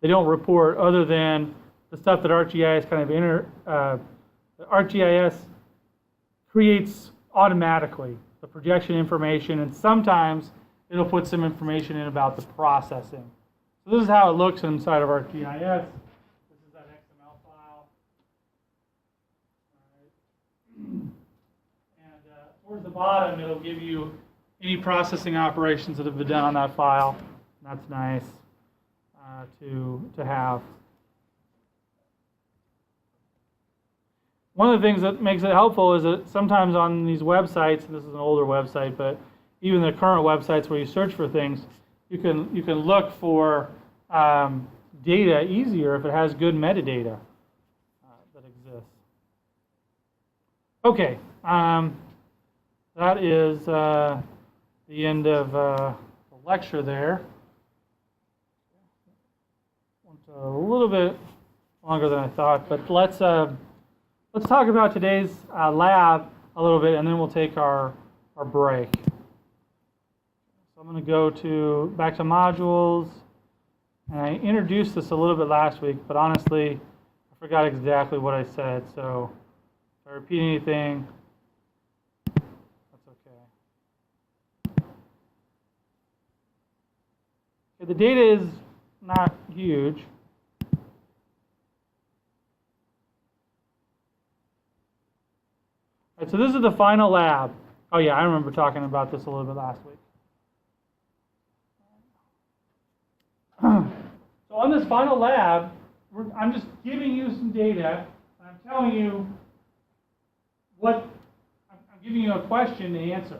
S1: report, other than the stuff that ArcGIS ArcGIS creates automatically, the projection information, and sometimes it'll put some information in about the processing. So this is how it looks inside of ArcGIS. This is that XML file. All right. And towards the bottom, it'll give you any processing operations that have been done on that file. That's nice to have. One of the things that makes it helpful is that sometimes on these websites, and this is an older website, but even the current websites where you search for things, you can look for data easier if it has good metadata that exists. Okay, that is the end of the lecture there. Went a little bit longer than I thought, but let's let's talk about today's lab a little bit, and then we'll take our break. So I'm going to go back to modules, and I introduced this a little bit last week, but honestly, I forgot exactly what I said. So if I repeat anything, that's okay. Okay, the data is not huge. All right, so this is the final lab. Oh yeah, I remember talking about this a little bit last week. So on this final lab, I'm just giving you some data. I'm telling you I'm giving you a question to answer.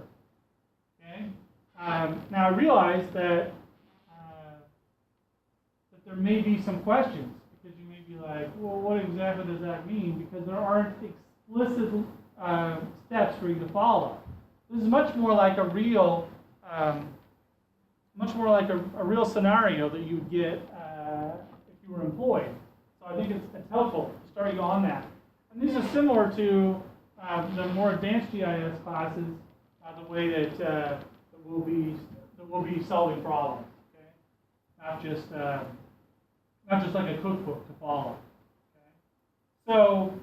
S1: Okay. Now I realize that there may be some questions, because you may be like, well, what exactly does that mean? Because there aren't explicit steps for you to follow. This is much more like a real real scenario that you would get if you were employed. So I think it's helpful to start you on that. And these are similar to the more advanced GIS classes, the way that we'll be solving problems. Okay, not just like a cookbook to follow. Okay, so.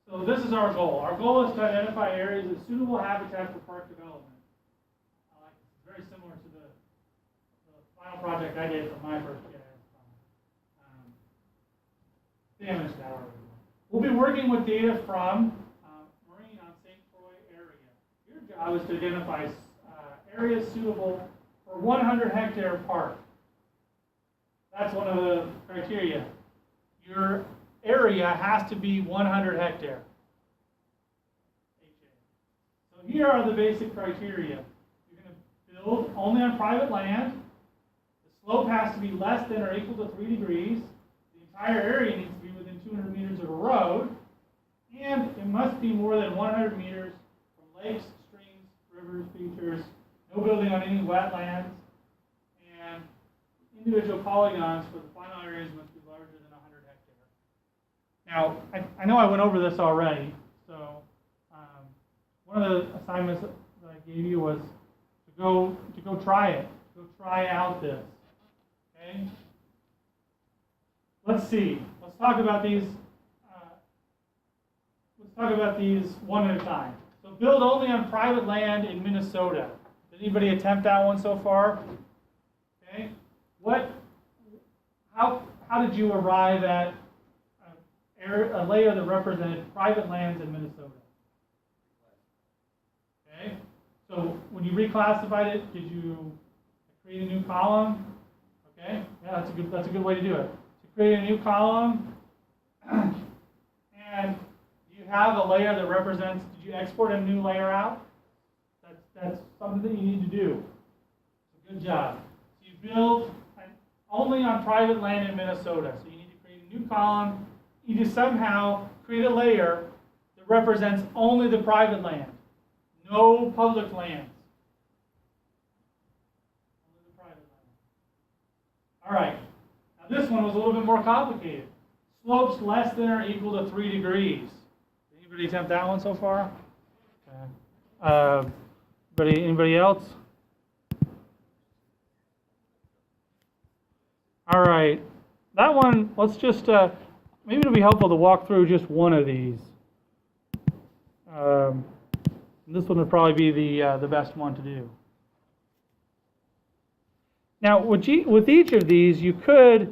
S1: So this is our goal. Our goal is to identify areas of suitable habitat for park development. It's very similar to the final project I did for my first GIS plan. We'll be working with data from Marine on St. Croix area. Your job is to identify areas suitable for 100-hectare park. That's one of the criteria. Your area has to be 100 hectare. So here are the basic criteria. You're going to build only on private land. The slope has to be less than or equal to 3 degrees. The entire area needs to be within 200 meters of a road. And it must be more than 100 meters from lakes, streams, rivers, features. No building on any wetlands. And individual polygons for the final areas must be larger than 100 hectare. Now, I know I went over this already, so one of the assignments that I gave you was to go try it, go try out this. Okay. Let's see. Let's talk about these. Let's talk about these one at a time. So, build only on private land in Minnesota. Did anybody attempt that one so far? Okay. How did you arrive at a layer that represented private lands in Minnesota? Okay, so when you reclassified it, did you create a new column? Okay, yeah, that's a good way to do it. So create a new column, and you have a layer that represents. Did you export a new layer out? That's something that you need to do. So good job. So you build only on private land in Minnesota. So you need to create a new column. You need to somehow create a layer that represents only the private land, no public lands. Only the private land. All right. Now this one was a little bit more complicated. Slopes less than or equal to 3 degrees. Anybody attempt that one so far? Okay. Anybody else? All right. That one, let's just, maybe it'll be helpful to walk through just one of these. This one would probably be the best one to do. Now, with each of these, you could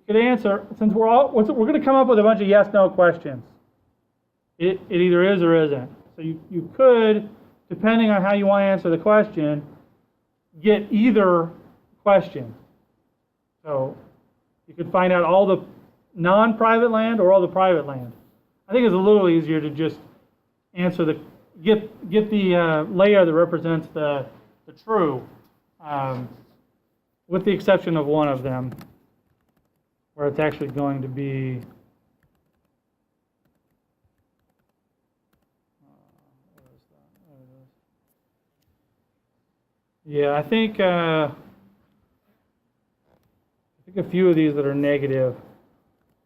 S1: answer, since we're going to come up with a bunch of yes/no questions. It either is or isn't. So you could, depending on how you want to answer the question, get either question. So you could find out all the non-private land or all the private land. I think it's a little easier to just answer get the layer that represents the true, with the exception of one of them, where it's actually going to be. Yeah, I think a few of these that are negative.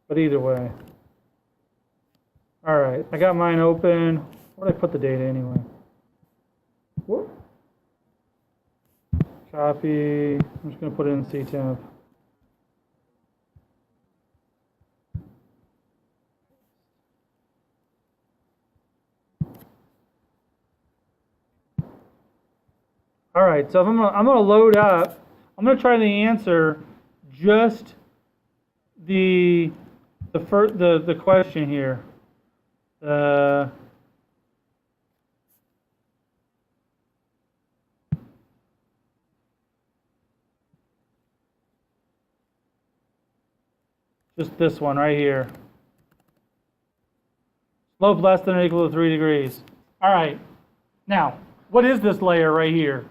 S1: But either way. All right, I got mine open. Where did I put the data anyway? Whoop. Copy. I'm just going to put it in CTemp. All right, so if I'm gonna load up. I'm gonna try to answer just the question here. Just this one right here. Slope less than or equal to 3 degrees. All right. Now, what is this layer right here?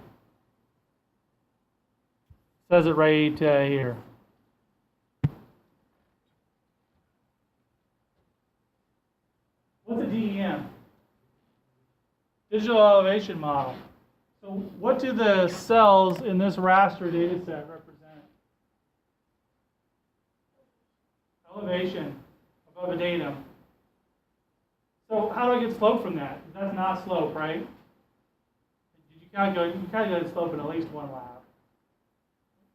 S1: Says it right here. What's a DEM? Digital elevation model. So what do the cells in this raster data set represent? Elevation above a datum. So how do I get slope from that? That's not slope, right? You calculated slope in at least one lab.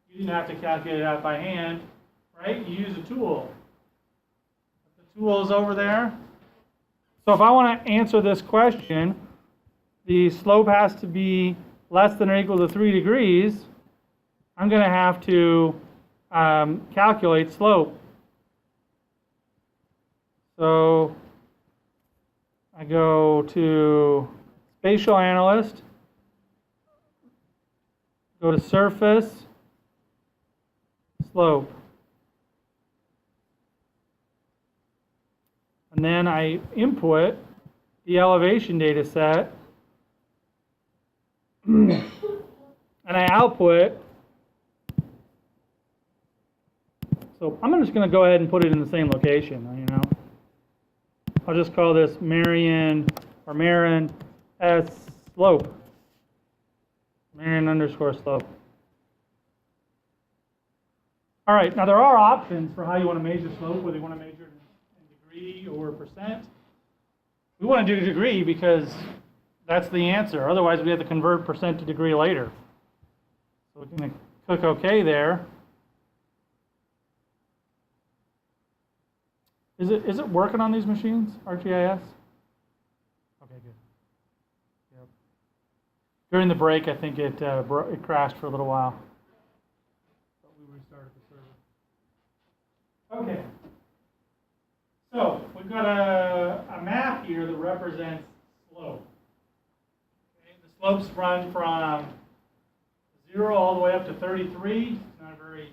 S1: You didn't have to calculate it out by hand, right? You use a tool. The tool is over there. So if I want to answer this question, the slope has to be less than or equal to 3 degrees. I'm going to have to calculate slope. So I go to spatial analyst, go to surface, slope. And then I input the elevation data set and I output. So I'm just going to go ahead and put it in the same location, you know. I'll just call this Marion or Marin S slope. Marin underscore slope. All right, now there are options for how you want to measure slope, whether you want to measure it in degree or percent. We want to do degree because that's the answer. Otherwise, we have to convert percent to degree later. So we're going to click OK there. Is it working on these machines, ArcGIS? Okay, good. Yep. During the break, I think it crashed for a little while. But we restarted the server. Okay. So we've got a map here that represents slope. Okay, the slopes run from 0 all the way up to 33. It's not very,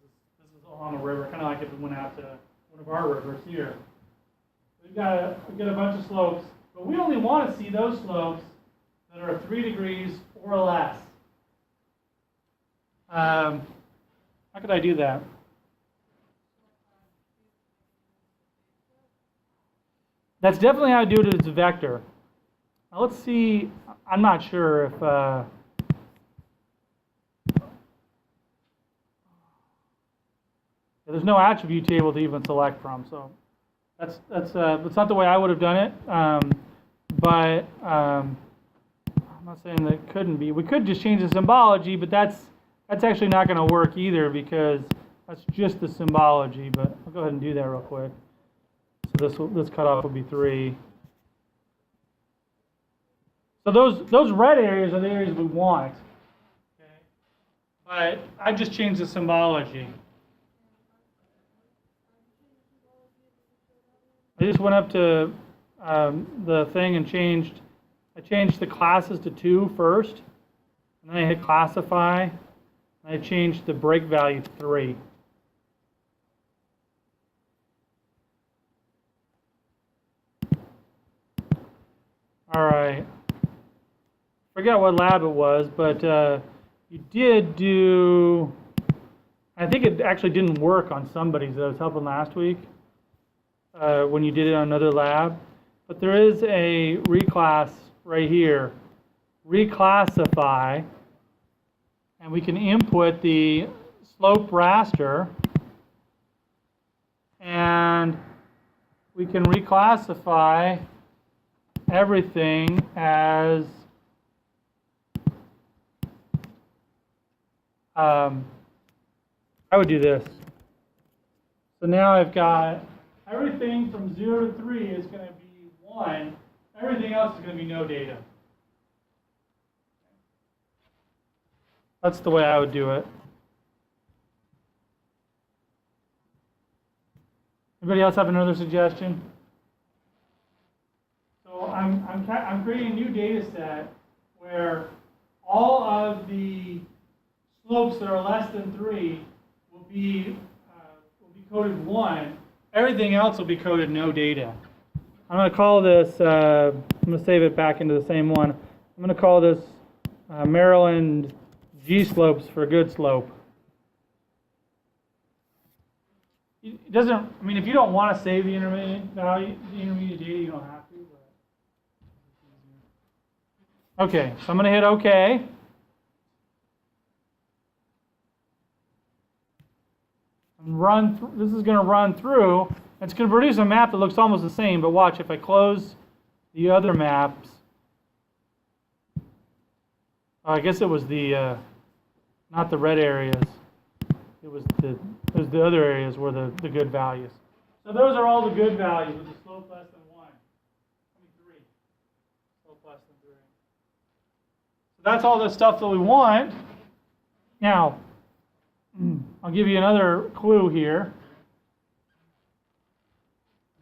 S1: this is along a river, kind of like if we went out to one of our rivers here. We've got a bunch of slopes, but we only want to see those slopes that are 3 degrees or less. How could I do that? That's definitely how I do it as a vector. Now let's see, I'm not sure if there's no attribute table to even select from, so that's not the way I would have done it. But I'm not saying that it couldn't be. We could just change the symbology, but that's actually not going to work either because that's just the symbology. But I'll go ahead and do that real quick. So this cutoff will be 3. So those red areas are the areas we want. Okay, but I just changed the symbology. I just went up to the thing and I changed the classes to 2 first, and then I hit classify, and I changed the break value to 3. All right. Forget what lab it was, but you did do, I think it actually didn't work on somebody's that I was helping last week. When you did it on another lab. But there is a reclass right here, reclassify, and we can input the slope raster, and we can reclassify everything as I would do this. So now I've got everything from 0 to 3 is going to be 1. Everything else is going to be no data. That's the way I would do it. Anybody else have another suggestion? So I'm creating a new data set where all of the slopes that are less than 3 will be coded 1. Everything else will be coded no data. I'm going to call this, I'm going to save it back into the same one. I'm going to call this Maryland G slopes for good slope. It doesn't, I mean, if you don't want to save the intermediate value, the intermediate data, you don't have to. But okay, so I'm going to hit OK. And this is going to run through. It's going to produce a map that looks almost the same, but watch, if I close the other maps, I guess it was the, not the red areas. It was the other areas were the good values. So those are all the good values with the slope less than 1. 3. Slope less than 3. So that's all the stuff that we want. Now, I'll give you another clue here.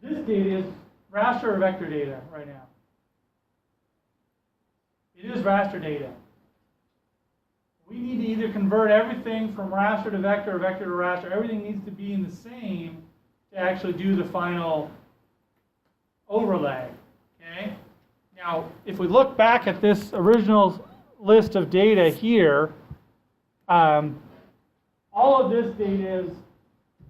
S1: This data is raster or vector data right now. It is raster data. We need to either convert everything from raster to vector or vector to raster. Everything needs to be in the same to actually do the final overlay. Okay? Now, if we look back at this original list of data here, all of this data is,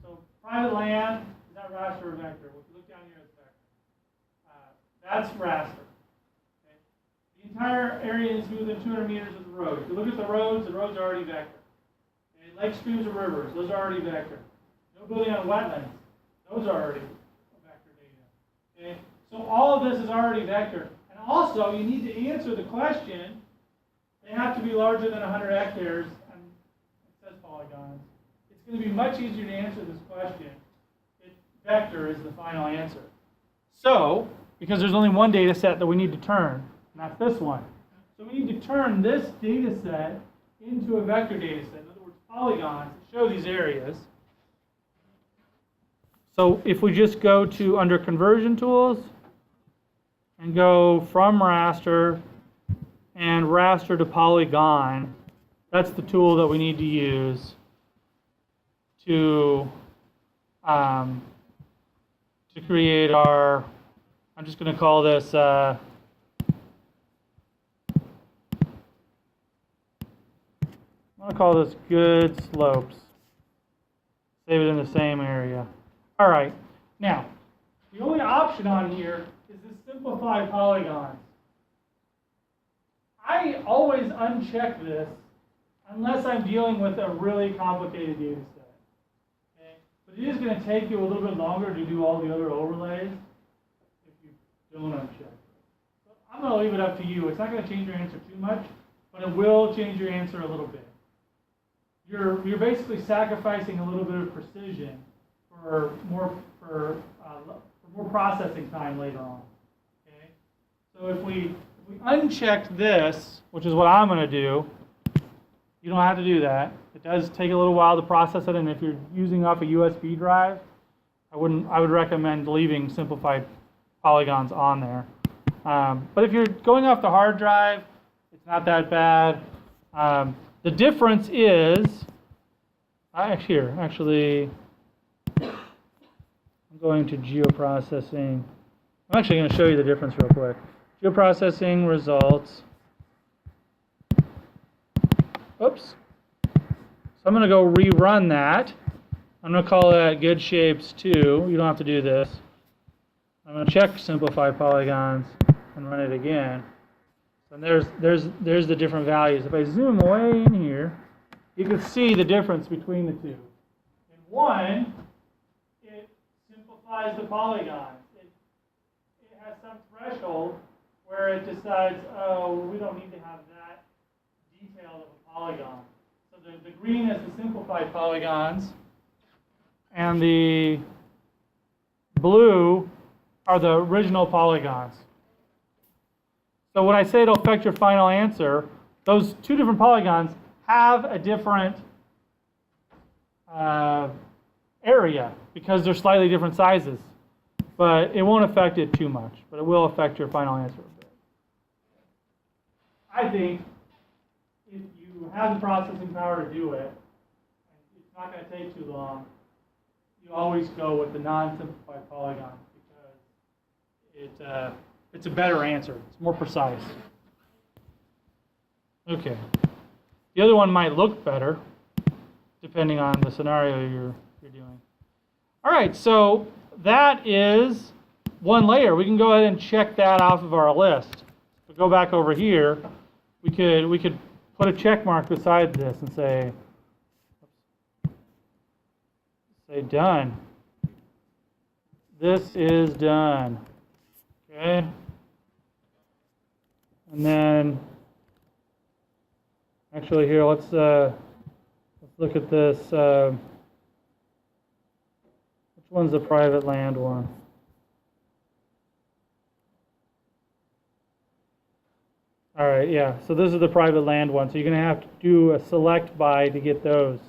S1: so private land, is that raster or vector? If you look down here, it's vector. That's raster. The entire area is within 200 meters of the road. If you look at the roads are already vector. Okay? Lake streams or rivers, those are already vector. No building on wetlands, those are already vector data. Okay? So all of this is already vector. And also, you need to answer the question, they have to be larger than 100 hectares, and it says polygons. It's going to be much easier to answer this question if vector is the final answer. So, because there's only one data set that we need to turn, and that's this one. So we need to turn this data set into a vector data set. In other words, polygons that show these areas. So if we just go to under conversion tools and go from raster and raster to polygon, that's the tool that we need to use to create our, I'm just going to call this I'm going to call this good slopes. Save it in the same area. All right. Now, the only option on here is this simplify polygons. I always uncheck this unless I'm dealing with a really complicated data set. Okay? But it is going to take you a little bit longer to do all the other overlays if you don't uncheck it. So I'm going to leave it up to you. It's not going to change your answer too much, but it will change your answer a little bit. You're basically sacrificing a little bit of precision for more processing time later on. Okay, so if we uncheck this, which is what I'm going to do, you don't have to do that. It does take a little while to process it, and if you're using off a USB drive, I would recommend leaving simplified polygons on there. But if you're going off the hard drive, it's not that bad. The difference is, actually, I'm going to geoprocessing. I'm actually going to show you the difference real quick. Geoprocessing results. Oops. So I'm going to go rerun that. I'm going to call that good shapes 2. You don't have to do this. I'm going to check simplify polygons and run it again. And there's the different values. If I zoom away in here, you can see the difference between the two. In one, it simplifies simplifies the polygons. It has some threshold where it decides, oh, we don't need to have that detailed of a polygon. So the green is the simplified polygons, and the blue are the original polygons. So when I say it'll affect your final answer, those two different polygons have a different area because they're slightly different sizes. But it won't affect it too much, but it will affect your final answer a bit. I think if you have the processing power to do it, it's not going to take too long, you always go with the non-simplified polygon because it's a better answer. It's more precise. Okay. The other one might look better, depending on the scenario you're doing. All right, so that is one layer. We can go ahead and check that off of our list. So go back over here. We could put a check mark beside this and say done. This is done. Okay. And then actually here let's look at this. Which one's the private land one? All right, yeah. So this is the private land one. So you're going to have to do a select by to get those.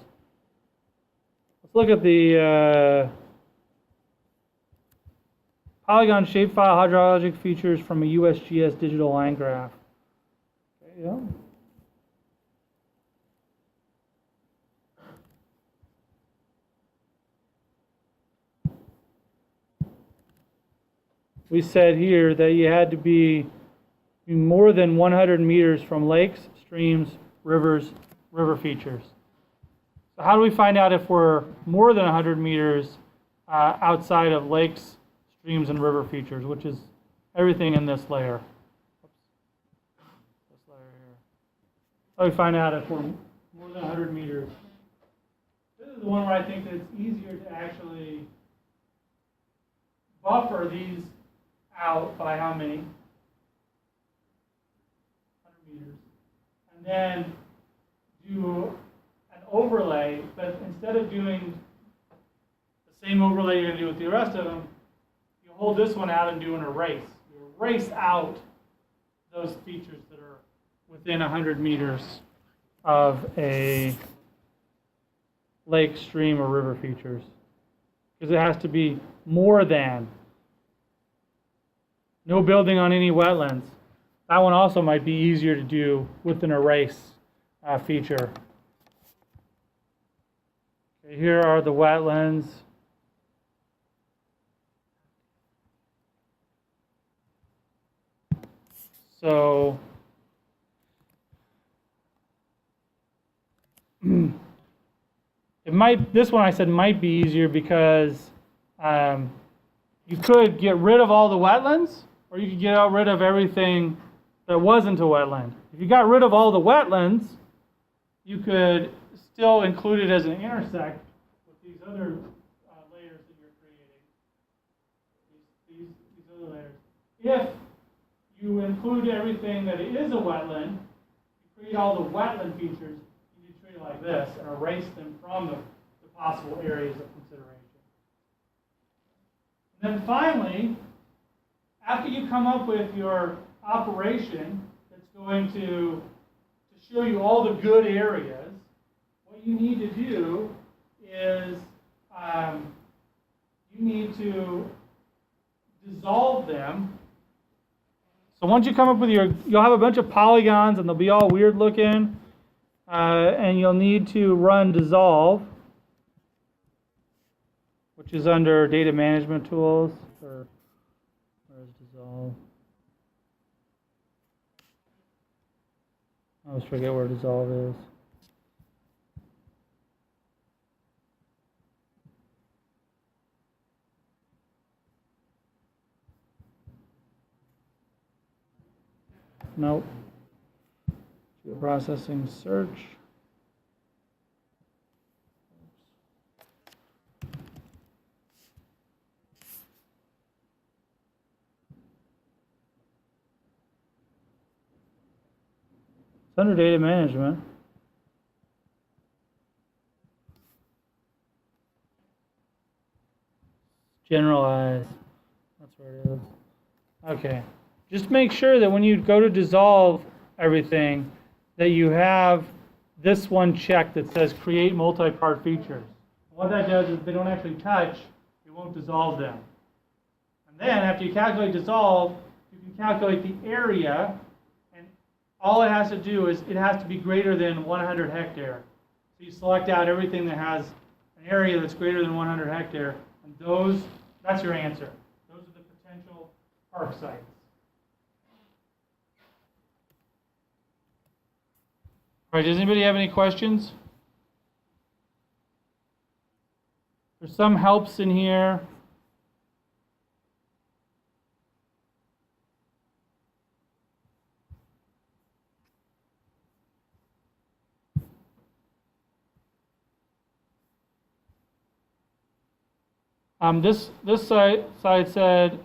S1: Let's look at the polygon shapefile hydrologic features from a USGS digital line graph. Okay, yeah. We said here that you had to be more than 100 meters from lakes, streams, rivers, river features. So how do we find out if we're more than 100 meters outside of lakes, streams, and river features, which is everything in this layer? This layer here. How do we find out if we're more than 100 meters? This is the one where I think that it's easier to actually buffer these out by how many? 100 meters. And then do an overlay, but instead of doing the same overlay you're going to do with the rest of them, you hold this one out and do an erase. You erase out those features that are within 100 meters of a lake, stream, or river features. Because it has to be more than. No building on any wetlands. That one also might be easier to do with an erase feature. Okay, here are the wetlands. So this one I said might be easier because you could get rid of all the wetlands, or you could get rid of everything that wasn't a wetland. If you got rid of all the wetlands, you could still include it as an intersect with these other layers that you're creating. These other layers. If you include everything that is a wetland, you create all the wetland features, you treat it like this and erase them from the possible areas of consideration. And then finally, after you come up with your operation that's going to show you all the good areas, what you need to do is you need to dissolve them. So once you come up with you'll have a bunch of polygons and they'll be all weird looking, and you'll need to run dissolve, which is under data management tools. Where's dissolve? I always forget where dissolve is. Nope. Processing search. It's under data management. Generalize. That's where it is. Okay. Just make sure that when you go to dissolve everything, that you have this one check that says create multi-part features. What that does is they don't actually touch, it won't dissolve them. And then after you calculate dissolve, you can calculate the area, and all it has to do is it has to be greater than 100 hectare. So you select out everything that has an area that's greater than 100 hectare, and that's your answer. Those are the potential park sites. All right, does anybody have any questions? There's some helps in here. This side said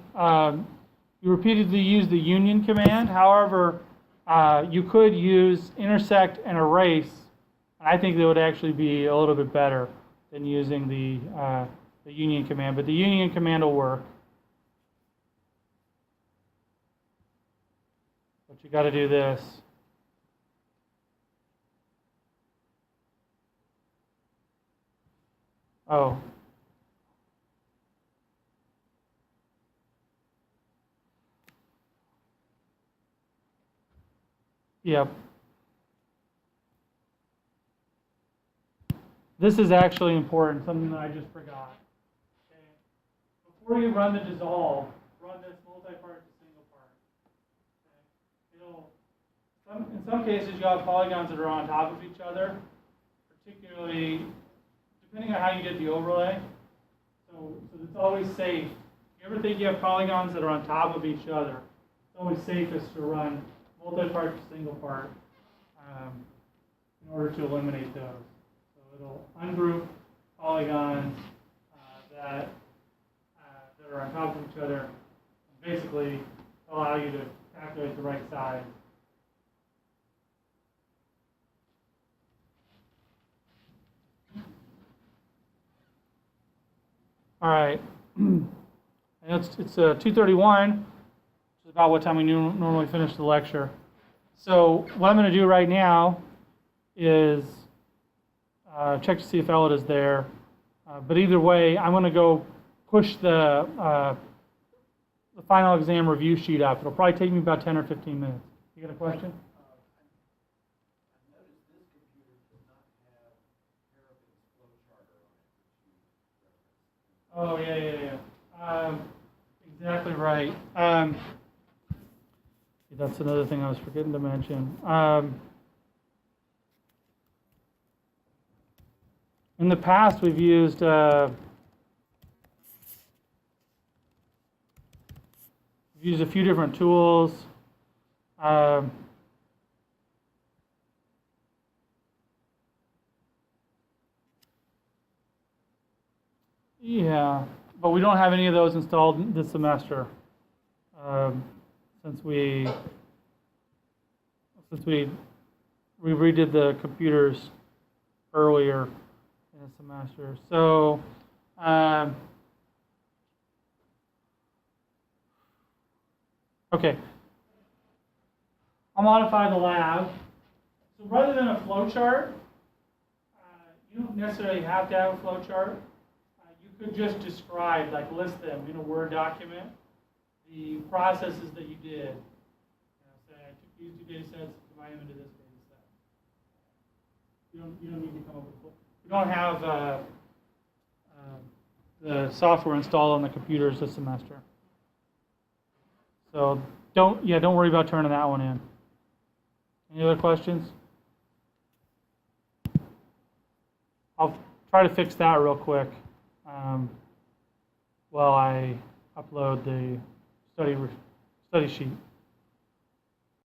S1: you repeatedly use the union command. However, you could use intersect and erase. And I think that would actually be a little bit better than using the union command. But the union command will work. But you got to do this. Oh. Yep. This is actually important, something that I just forgot. Okay. Before you run the dissolve, run this multi-part to single part. Okay. In some cases, you have polygons that are on top of each other, particularly depending on how you get the overlay. So it's always safe. You ever think you have polygons that are on top of each other? It's always safest to run multi-part to single part in order to eliminate those. So it'll ungroup polygons that are on top of each other, and basically allow you to calculate the right size. All right, and it's 2:31, which is about what time we normally finish the lecture. So what I'm going to do right now is check to see if Ella is there. But either way, I'm going to go push the final exam review sheet up. It'll probably take me about 10 or 15 minutes. You got a question? Oh, yeah. Exactly right. That's another thing I was forgetting to mention. In the past, we've used a few different tools. Yeah, but we don't have any of those installed this semester since we redid the computers earlier in the semester. So okay, I'll modify the lab. So rather than a flow chart, you don't necessarily have to have a flow chart. You could just describe, like list them in a Word document, the processes that you did. Say I took these two data sets, combine them into this data set. You don't need to come up with. We don't have the software installed on the computers this semester, so don't worry about turning that one in. Any other questions? I'll try to fix that real quick while I upload the study sheet.